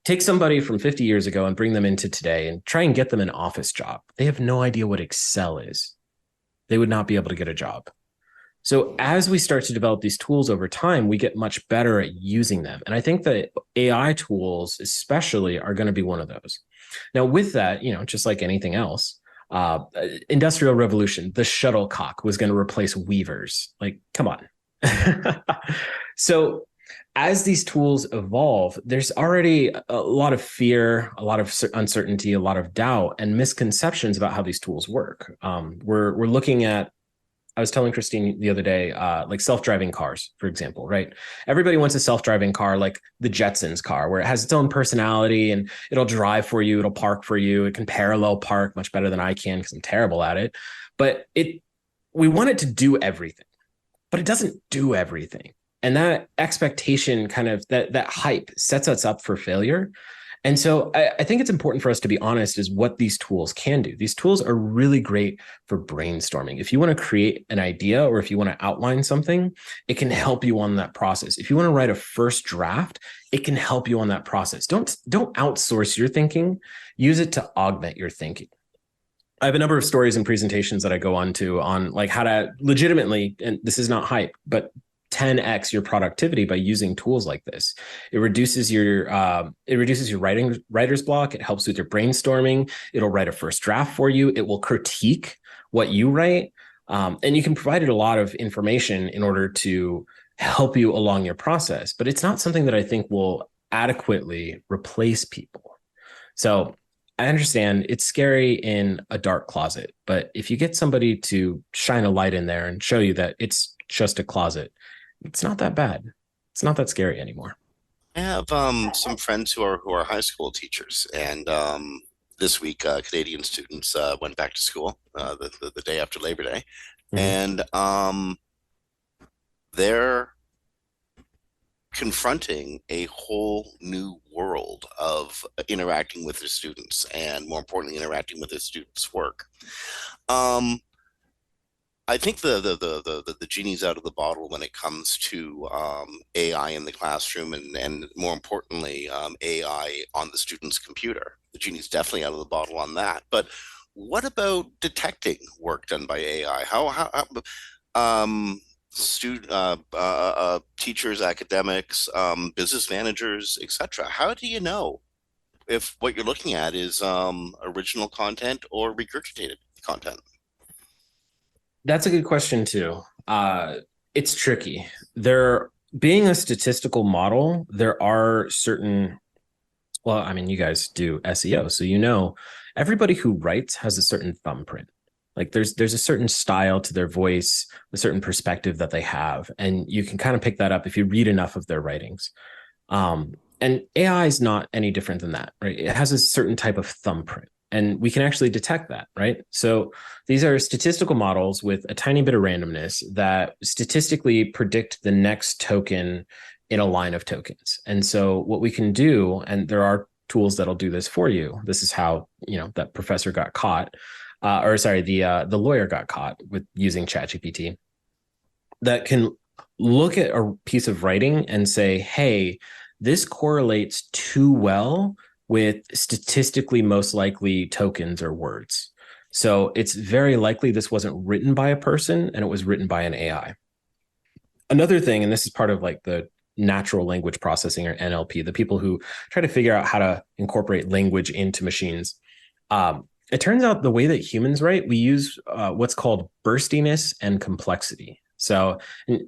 Take somebody from 50 years ago and bring them into today and try and get them an office job. They have no idea what Excel is. They would not be able to get a job. So as we start to develop these tools over time, we get much better at using them. And I think that AI tools especially are going to be one of those. Now, with that, just like anything else, industrial revolution, the shuttlecock was going to replace weavers. Like, come on. So as these tools evolve, there's already a lot of fear, a lot of uncertainty, a lot of doubt and misconceptions about how these tools work. We're looking at, I was telling Kristine the other day, like self-driving cars, for example, right? Everybody wants a self-driving car, like the Jetsons car, where it has its own personality and it'll drive for you, it'll park for you, it can parallel park much better than I can because I'm terrible at it. But we want it to do everything, but it doesn't do everything. And that expectation kind of that hype sets us up for failure. And so I think it's important for us to be honest is what these tools can do. These tools are really great for brainstorming. If you want to create an idea or if you want to outline something, it can help you on that process. If you want to write a first draft, it can help you on that process. Don't outsource your thinking. Use it to augment your thinking. I have a number of stories and presentations that I go on to on like how to legitimately, and this is not hype, but 10x your productivity by using tools like this. It reduces your writer's block. It helps with your brainstorming. It'll write a first draft for you. It will critique what you write, and you can provide it a lot of information in order to help you along your process. But it's not something that I think will adequately replace people. So I understand it's scary in a dark closet, but if you get somebody to shine a light in there and show you that it's just a closet, it's not that bad. It's not that scary anymore. I have some friends who are high school teachers, and this week Canadian students went back to school the day after Labor Day, Mhm. and they're confronting a whole new world of interacting with their students, and more importantly, interacting with their students' work. Um, I think the genie's out of the bottle when it comes to AI in the classroom, and more importantly, AI on the student's computer. The genie's definitely out of the bottle on that. But what about detecting work done by AI? Student teachers, academics, business managers, etc. How do you know if what you're looking at is original content or regurgitated content? That's a good question too. It's tricky. There being a statistical model, there are certain Well, I mean, you guys do SEO, so you know everybody who writes has a certain thumbprint. Like there's a certain style to their voice, a certain perspective that they have, and you can kind of pick that up if you read enough of their writings. And AI is not any different than that, right? It has a certain type of thumbprint, and we can actually detect that, right? So these are statistical models with a tiny bit of randomness that statistically predict the next token in a line of tokens. And so what we can do, and there are tools that'll do this for you. This is how, that professor got caught, or sorry, the lawyer got caught with using ChatGPT, that can look at a piece of writing and say, hey, this correlates too well with statistically most likely tokens or words. So it's very likely this wasn't written by a person and it was written by an AI. Another thing, and this is part of like the natural language processing, or NLP, the people who try to figure out how to incorporate language into machines. It turns out the way that humans write, we use what's called burstiness and complexity. So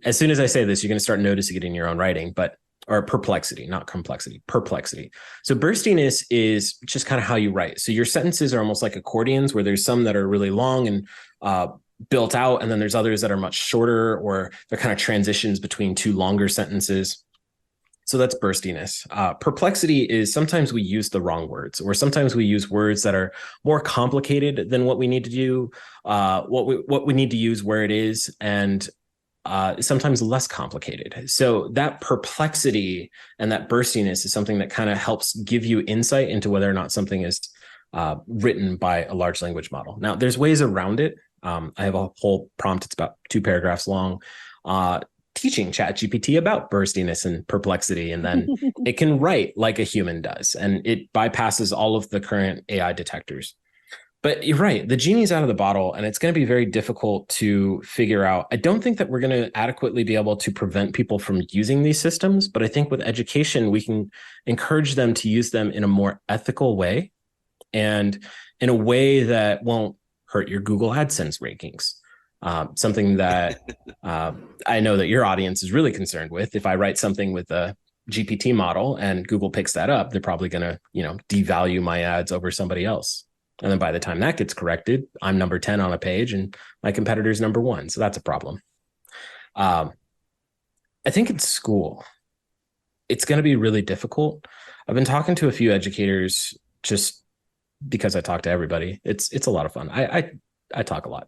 as soon as I say this, you're going to start noticing it in your own writing, or perplexity, not complexity, perplexity. So burstiness is just kind of how you write. So your sentences are almost like accordions, where there's some that are really long and built out, and then there's others that are much shorter, or they're kind of transitions between two longer sentences. So that's burstiness. Perplexity is sometimes we use the wrong words, or sometimes we use words that are more complicated than what we need to do, what we need to use where it is, and sometimes less complicated. So that perplexity and that burstiness is something that kind of helps give you insight into whether or not something is written by a large language model. Now, there's ways around it. I have a whole prompt. It's about 2 paragraphs long, teaching ChatGPT about burstiness and perplexity. And then it can write like a human does, and it bypasses all of the current AI detectors. But you're right, the genie's out of the bottle, and it's going to be very difficult to figure out. I don't think that we're going to adequately be able to prevent people from using these systems, but I think with education, we can encourage them to use them in a more ethical way, and in a way that won't hurt your Google AdSense rankings. Something that I know that your audience is really concerned with. If I write something with a GPT model and Google picks that up, they're probably going to, devalue my ads over somebody else. And then by the time that gets corrected, I'm number 10 on a page and my competitor's number 1. So that's a problem. I think in school, it's going to be really difficult. I've been talking to a few educators just because I talk to everybody. It's a lot of fun. I talk a lot,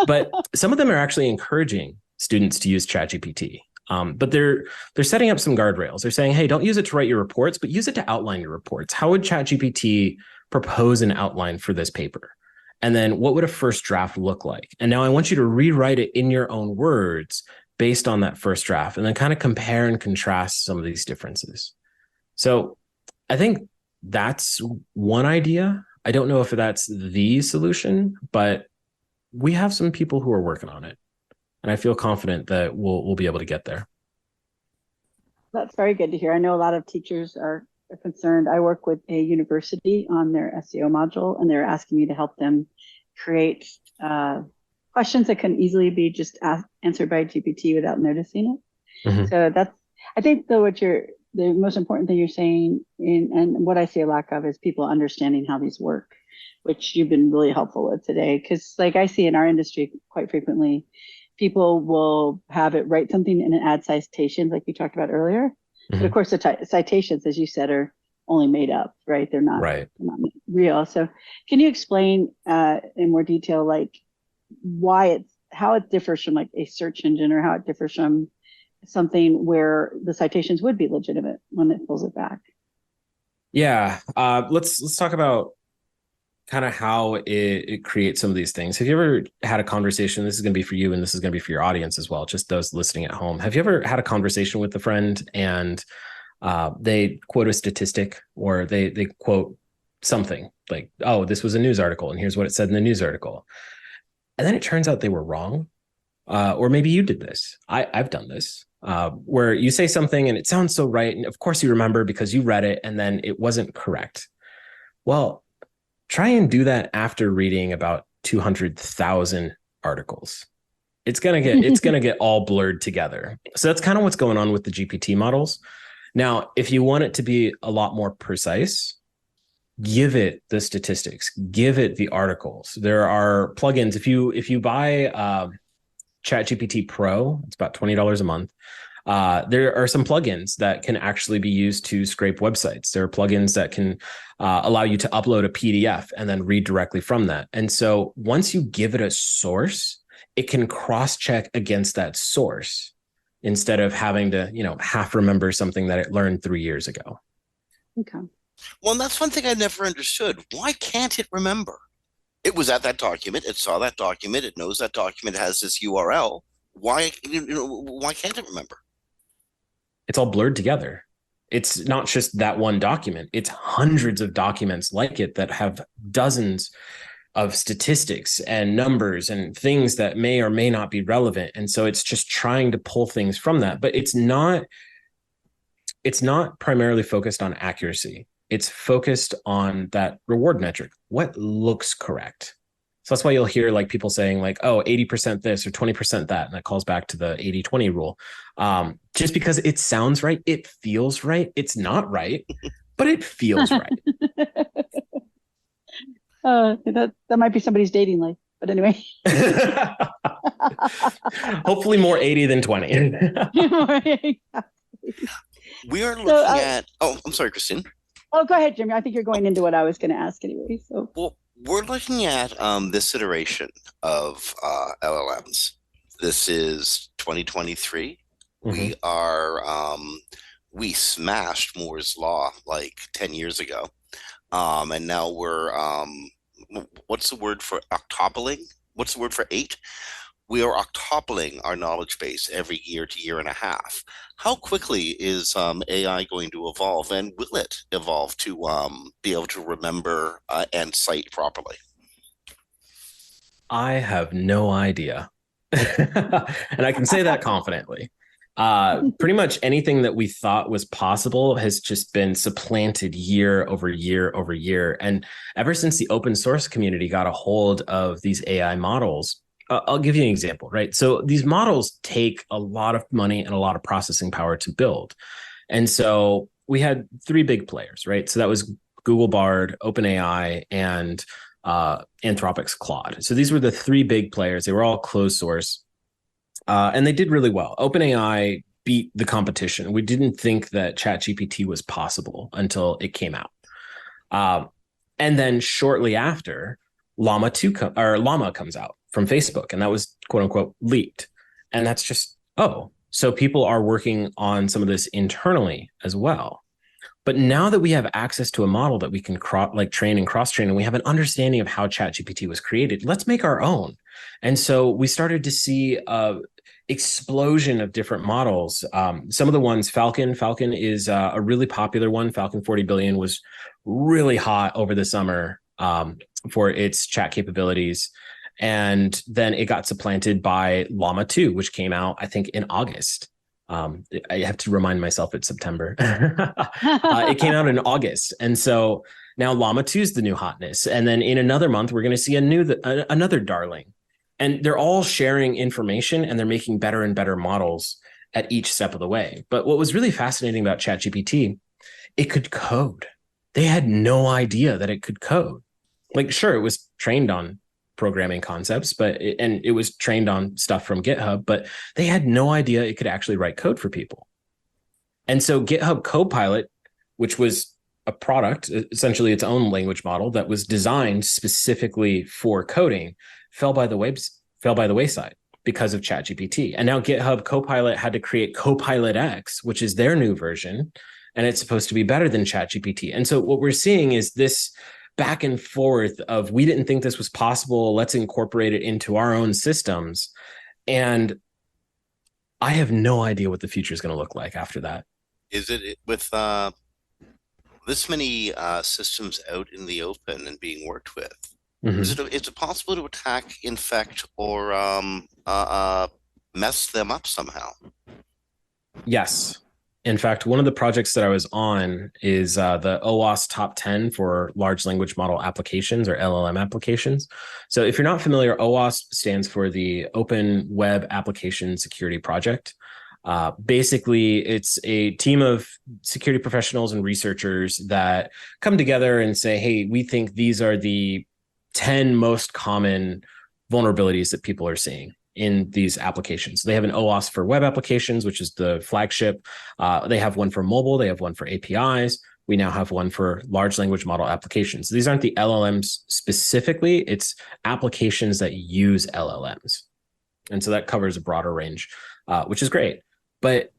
but some of them are actually encouraging students to use ChatGPT. But they're setting up some guardrails. They're saying, hey, don't use it to write your reports, but use it to outline your reports. How would ChatGPT propose an outline for this paper? And then what would a first draft look like? And now I want you to rewrite it in your own words based on that first draft, and then kind of compare and contrast some of these differences. So I think that's one idea. I don't know if that's the solution, but we have some people who are working on it, and I feel confident that we'll be able to get there. That's very good to hear. I know a lot of teachers are concerned. I work with a university on their SEO module, and they're asking me to help them create questions that can easily be just answered by GPT without noticing it. Mm-hmm. So I think though the most important thing you're saying, and what I see a lack of, is people understanding how these work, which you've been really helpful with today. Because like I see in our industry quite frequently, people will have it write something and then add citations like you talked about earlier. Mm-hmm. But of course, the citations, as you said, are only made up, right? They're not, right. They're not real. So can you explain in more detail, like how it differs from like a search engine, or how it differs from something where the citations would be legitimate when it pulls it back? Yeah. Let's talk about kind of how it creates some of these things. Have you ever had a conversation? This is going to be for you, and this is going to be for your audience as well, just those listening at home. Have you ever had a conversation with a friend and they quote a statistic, or they quote something like, oh, this was a news article and here's what it said in the news article. And then it turns out they were wrong. Or maybe you did this. I've done this. Where you say something and it sounds so right. And of course you remember because you read it, and then it wasn't correct. Well, try and do that after reading about 200,000 articles. It's going to get all blurred together. So that's kind of what's going on with the GPT models. Now, if you want it to be a lot more precise, give it the statistics, give it the articles. There are plugins. If you buy ChatGPT Pro, it's about $20 a month. There are some plugins that can actually be used to scrape websites. There are plugins that can allow you to upload a PDF and then read directly from that. And so once you give it a source, it can cross-check against that source instead of having to, half remember something that it learned 3 years ago. Okay. Well, and that's one thing I never understood. Why can't it remember? It was at that document. It saw that document. It knows that document has this URL. Why can't it remember? It's all blurred together. It's not just that one document. It's hundreds of documents like it that have dozens of statistics and numbers and things that may or may not be relevant. And so it's just trying to pull things from that. But it's not primarily focused on accuracy. It's focused on that reward metric. What looks correct? So that's why you'll hear like people saying like, oh, 80% this or 20% that. And that calls back to the 80-20 rule. Just because it sounds right, it feels right. It's not right, but it feels right. That might be somebody's dating life. But anyway. Hopefully more 80 than 20. We are looking at, I'm sorry, Kristine. Oh, go ahead, Jimmy. I think you're going into what I was going to ask anyway. So, well, we're looking at this iteration of LLMs. This is 2023. Mm-hmm. We smashed Moore's law like 10 years ago, and now we're what's the word for octupling? What's the word for 8? We are octupling our knowledge base every year to year and a half. How quickly is AI going to evolve, and will it evolve to be able to remember and cite properly? I have no idea. And I can say that confidently. Pretty much anything that we thought was possible has just been supplanted year over year over year. And ever since the open source community got a hold of these AI models, I'll give you an example, right? So these models take a lot of money and a lot of processing power to build. And so we had 3 big players, right? So that was Google Bard, OpenAI, and Anthropic's Claude. So these were the 3 big players. They were all closed source. And they did really well. OpenAI beat the competition. We didn't think that ChatGPT was possible until it came out. And then shortly after, Llama comes out from Facebook, and that was quote unquote leaked. And that's just, so people are working on some of this internally as well. But now that we have access to a model that we can train and cross-train, and we have an understanding of how ChatGPT was created, let's make our own. And so we started to see a explosion of different models. Some of the ones, Falcon is a really popular one. Falcon 40 billion was really hot over the summer for its chat capabilities. And then it got supplanted by Llama 2, which came out, I think, in August. I have to remind myself it's September. It came out in August. And so now Llama 2 is the new hotness. And then in another month, we're going to see another darling. And they're all sharing information, and they're making better and better models at each step of the way. But what was really fascinating about ChatGPT, it could code. They had no idea that it could code. Like, sure, it was trained on programming concepts, and it was trained on stuff from GitHub, but they had no idea it could actually write code for people. And so GitHub Copilot, which was a product, essentially its own language model that was designed specifically for coding, fell by the wayside because of ChatGPT. And now GitHub Copilot had to create Copilot X, which is their new version, and it's supposed to be better than ChatGPT. And so what we're seeing is this back and forth of, we didn't think this was possible, let's incorporate it into our own systems. And I have no idea what the future is going to look like after that. Is it with this many systems out in the open and being worked with? Mm-hmm. Is it possible to attack, infect, or mess them up somehow? Yes. In fact, one of the projects that I was on is the OWASP Top 10 for large language model applications, or LLM applications. So if you're not familiar, OWASP stands for the Open Web Application Security Project. Basically, it's a team of security professionals and researchers that come together and say, hey, we think these are the 10 most common vulnerabilities that people are seeing in these applications. They have an OWASP for web applications, which is the flagship. They have one for mobile. They have one for APIs. We now have one for large language model applications. These aren't the LLMs specifically. It's applications that use LLMs. And so that covers a broader range, which is great. But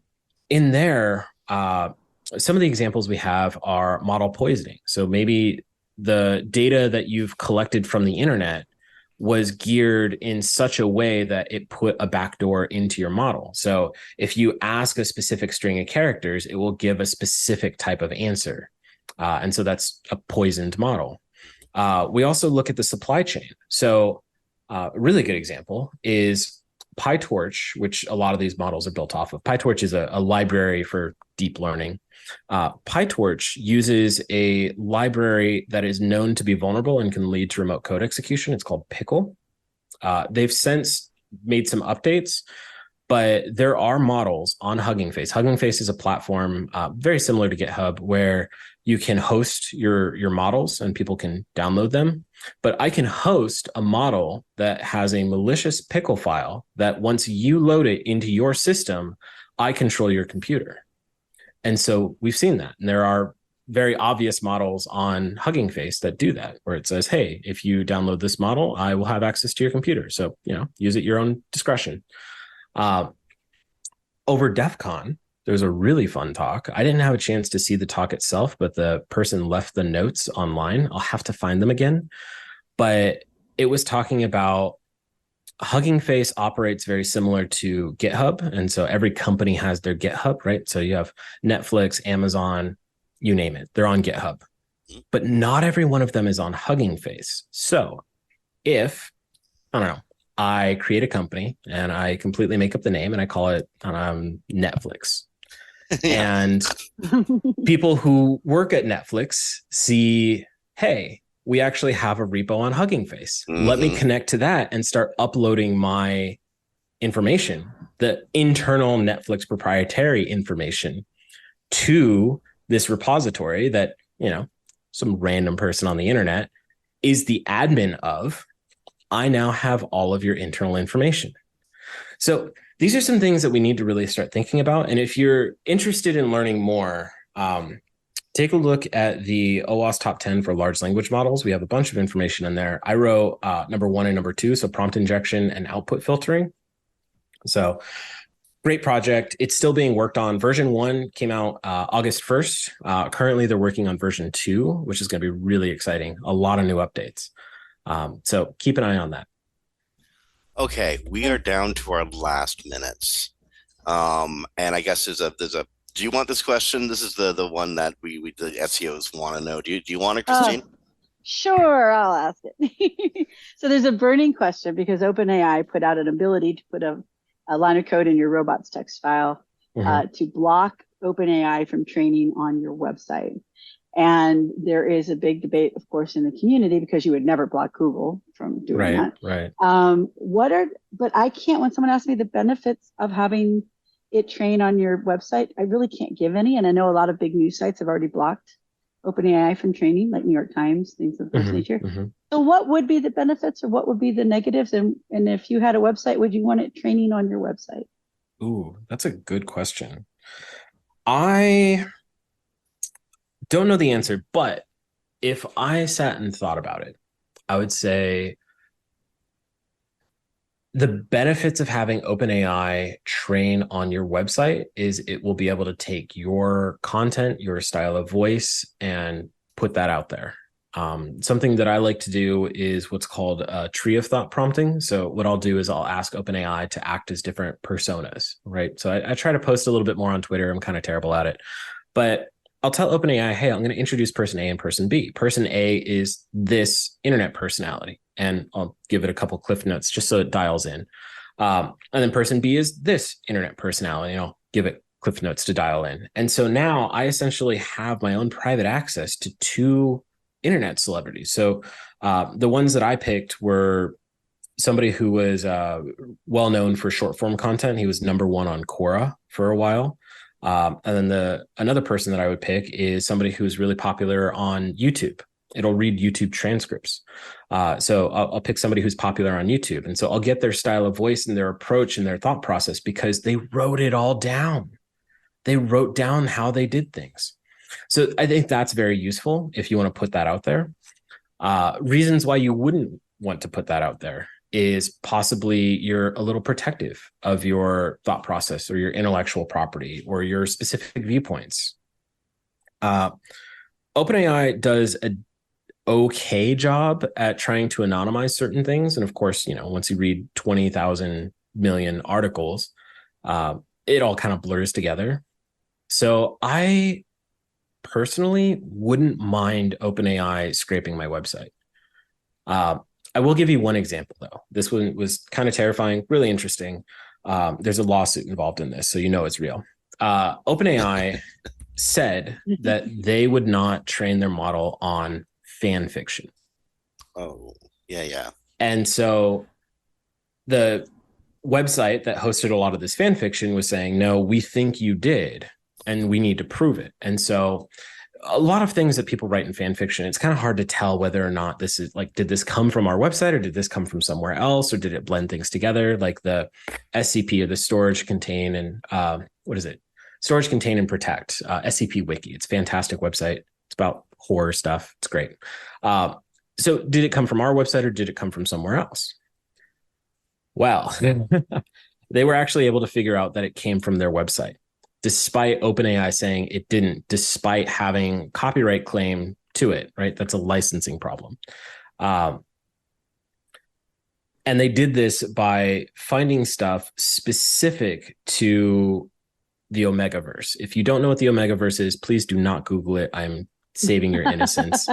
in there, some of the examples we have are model poisoning. So maybe the data that you've collected from the internet was geared in such a way that it put a backdoor into your model. So if you ask a specific string of characters, it will give a specific type of answer. And so that's a poisoned model. We also look at the supply chain. So a really good example is PyTorch, which a lot of these models are built off of. PyTorch is a library for deep learning. PyTorch uses a library that is known to be vulnerable and can lead to remote code execution. It's called Pickle. They've since made some updates, but there are models on Hugging Face. Hugging Face is a platform very similar to GitHub where you can host your models and people can download them. But I can host a model that has a malicious pickle file that once you load it into your system, I control your computer. And so we've seen that. And there are very obvious models on Hugging Face that do that, where it says, hey, if you download this model, I will have access to your computer. So, use it your own discretion. Over DEFCON, there's a really fun talk. I didn't have a chance to see the talk itself, but the person left the notes online. I'll have to find them again. But it was talking about Hugging Face operates very similar to GitHub. And so every company has their GitHub, right? So you have Netflix, Amazon, you name it. They're on GitHub. But not every one of them is on Hugging Face. So if, I don't know, I create a company and I completely make up the name and I call it Netflix. And people who work at Netflix see, hey, we actually have a repo on Hugging Face. Let me connect to that and start uploading my information, the internal Netflix proprietary information, to this repository that, some random person on the internet is the admin of. I now have all of your internal information. So these are some things that we need to really start thinking about. And if you're interested in learning more, take a look at the OWASP top 10 for large language models. We have a bunch of information in there. I wrote number 1 and number 2, so prompt injection and output filtering. So great project. It's still being worked on. Version 1 came out August 1st. Currently, they're working on version 2, which is going to be really exciting. A lot of new updates. So keep an eye on that. Okay, we are down to our last minutes. And I guess there's a do you want this question? This is the one that we the SEOs want to know. Do you want it, Kristine? Sure, I'll ask it. So there's a burning question because OpenAI put out an ability to put a line of code in your robots text file to block OpenAI from training on your website. And there is a big debate, of course, in the community because you would never block Google from doing that. Right. But I can't, when someone asks me the benefits of having it train on your website, I really can't give any. And I know a lot of big news sites have already blocked OpenAI from training, like New York Times, things of this nature. So what would be the benefits or what would be the negatives? And if you had a website, would you want it training on your website? Ooh, that's a good question. I don't know the answer, but if I sat and thought about it, I would say the benefits of having OpenAI train on your website is it will be able to take your content, your style of voice, and put that out there. Something that I like to do is what's called tree of thought prompting. So what I'll do is I'll ask OpenAI to act as different personas, right? So I try to post a little bit more on Twitter. I'm kind of terrible at it. But I'll tell OpenAI, hey, I'm going to introduce person A and person B. Person A is this internet personality. And I'll give it a couple cliff notes just so it dials in. And then person B is this internet personality. And I'll give it cliff notes to dial in. And so now I essentially have my own private access to 2 internet celebrities. So the ones that I picked were somebody who was well known for short form content. He was #1 on Quora for a while. And then another person that I would pick is somebody who's really popular on YouTube. It'll read YouTube transcripts. So I'll pick somebody who's popular on YouTube. And so I'll get their style of voice and their approach and their thought process because they wrote it all down. They wrote down how they did things. So I think that's very useful if you want to put that out there. Reasons why you wouldn't want to put that out there is possibly you're a little protective of your thought process or your intellectual property or your specific viewpoints. OpenAI does an okay job at trying to anonymize certain things. And of course, once you read 20,000 million articles, it all kind of blurs together. So I personally wouldn't mind OpenAI scraping my website. I will give you one example, though. This one was kind of terrifying, really interesting. There's a lawsuit involved in this, so it's real. OpenAI said that they would not train their model on fan fiction. Oh, yeah. And so the website that hosted a lot of this fan fiction was saying, no, we think you did, and we need to prove it. And so a lot of things that people write in fan fiction, it's kind of hard to tell whether or not this is did this come from our website or did this come from somewhere else or did it blend things together? Like the SCP or the storage, contain, and storage, contain, and protect, SCP Wiki. It's a fantastic website. It's about horror stuff. It's great. So did it come from our website or did it come from somewhere else? Well, they were actually able to figure out that it came from their website, despite OpenAI saying it didn't, despite having copyright claim to it, right? That's a licensing problem. And they did this by finding stuff specific to the Omegaverse. If you don't know what the Omegaverse is, please do not Google it. I'm saving your innocence.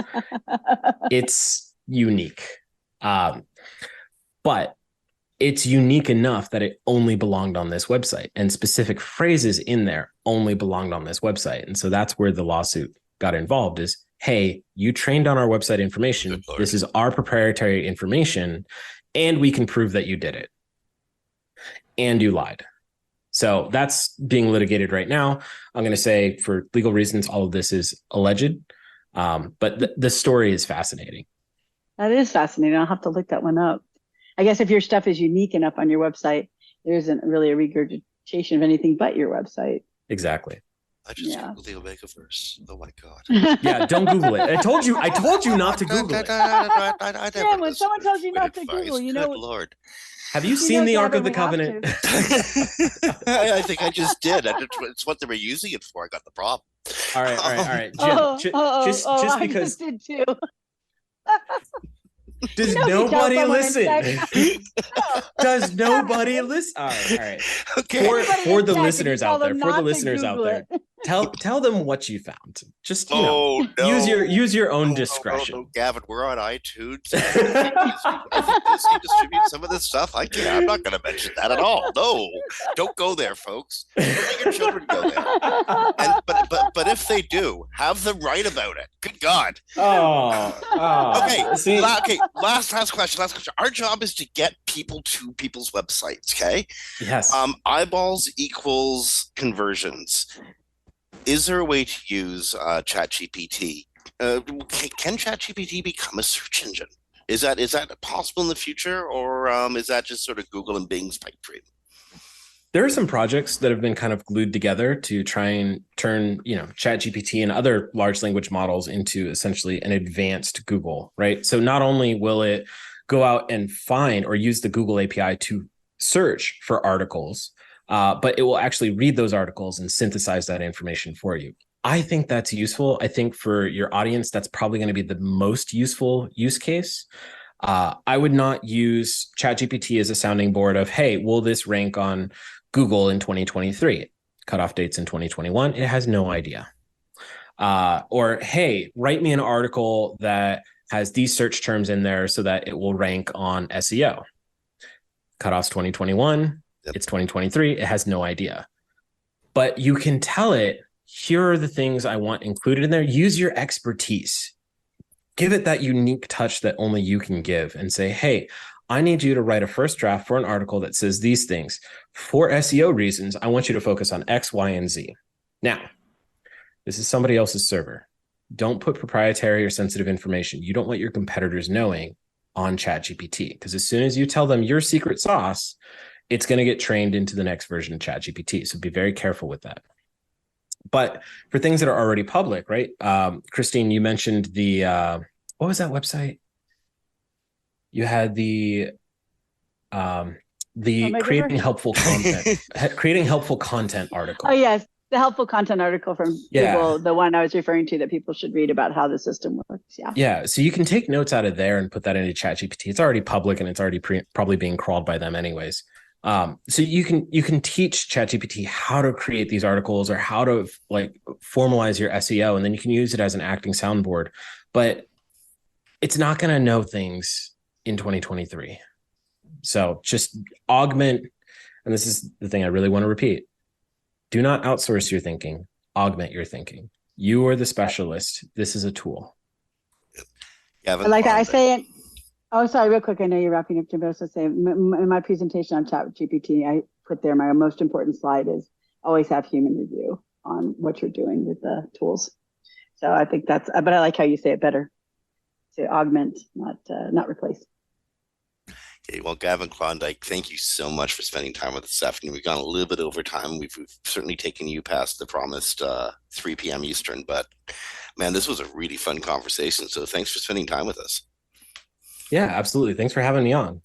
It's unique. But it's unique enough that it only belonged on this website, and specific phrases in there only belonged on this website. And so that's where the lawsuit got involved is, hey, you trained on our website information. This is our proprietary information, and we can prove that you did it. And you lied. So that's being litigated right now. I'm going to say for legal reasons, all of this is alleged. But the story is fascinating. That is fascinating. I'll have to look that one up. I guess if your stuff is unique enough on your website, there isn't really a regurgitation of anything but your website. Exactly. I just Googled the Omegaverse. Oh my God. Yeah, don't Google it. I told you not to Google it. Yeah, when someone tells you not to Google, Good Lord. Have you seen the Ark of the Covenant? I think I just did. It's what they were using it for. I got the problem. All right. Jim, just because. I just did too. Does nobody listen? Does nobody listen? All right. Okay. For the listeners out there, tell them what you found. Just use your own discretion. No, Gavin, we're on iTunes. Disney distributes some of this stuff. I'm not going to mention that at all. No, don't go there, folks. Don't let your children go there. But if they do, have them write about it. Good God. Okay. Last question. Our job is to get people to people's websites. Okay. Yes. Eyeballs equals conversions. Is there a way to use ChatGPT? Can ChatGPT become a search engine? Is that possible in the future, or is that just sort of Google and Bing's pipe dream? There are some projects that have been kind of glued together to try and turn, ChatGPT and other large language models into essentially an advanced Google, right? So not only will it go out and find or use the Google API to search for articles, but it will actually read those articles and synthesize that information for you. I think that's useful. I think for your audience, that's probably going to be the most useful use case. I would not use ChatGPT as a sounding board of, hey, will this rank on Google in 2023? Cutoff dates in 2021. It has no idea. Or, hey, write me an article that has these search terms in there so that it will rank on SEO. Cutoff's 2021. Yep. It's 2023. It has no idea. But you can tell it, here are the things I want included in there. Use your expertise. Give it that unique touch that only you can give and say, hey, I need you to write a first draft for an article that says these things. For SEO reasons, I want you to focus on X, Y, and Z. Now, this is somebody else's server. Don't put proprietary or sensitive information you don't want your competitors knowing on ChatGPT, because as soon as you tell them your secret sauce, it's going to get trained into the next version of ChatGPT. So be very careful with that. But for things that are already public, right? Kristine, you mentioned the, what was that website? You had the creating helpful content, creating helpful content article. Oh, yes. The helpful content article from Google, the one I was referring to that people should read about how the system works. Yeah. Yeah. So you can take notes out of there and put that into ChatGPT. It's already public and it's already probably being crawled by them anyways. So you can teach ChatGPT how to create these articles or how to like formalize your SEO, and then you can use it as an acting soundboard. But it's not going to know things in 2023. So just augment, and this is the thing I really want to repeat. Do not outsource your thinking, augment your thinking. You are the specialist. This is a tool. Gavin, like I say it. Oh, sorry, real quick. I know you're wrapping up, Jim, but I was just saying, in my presentation on ChatGPT, I put there my most important slide is always have human review on what you're doing with the tools. So I think that's, but I like how you say it better, to augment, not replace. Okay, well, Gavin Klondike, thank you so much for spending time with us this afternoon. We've gone a little bit over time. We've certainly taken you past the promised 3 p.m. Eastern, but man, this was a really fun conversation. So thanks for spending time with us. Yeah, absolutely. Thanks for having me on.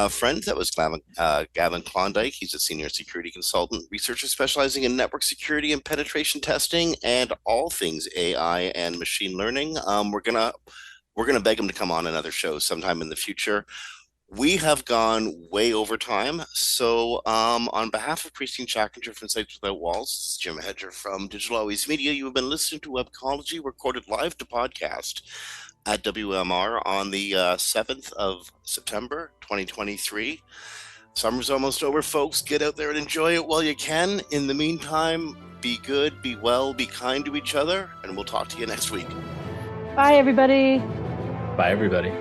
Friends, that was Gavin Klondike. He's a senior security consultant, researcher specializing in network security and penetration testing and all things AI and machine learning. We're gonna beg him to come on another show sometime in the future. We have gone way over time. So on behalf of Kristine Schachinger from Sites Without Walls, this is Jim Hedger from Digital Always Media. You have been listening to Webcology, recorded live to podcast at WMR on the 7th of September, 2023. Summer's almost over, folks. Get out there and enjoy it while you can. In the meantime, be good, be well, be kind to each other, and we'll talk to you next week. Bye, everybody. Bye, everybody.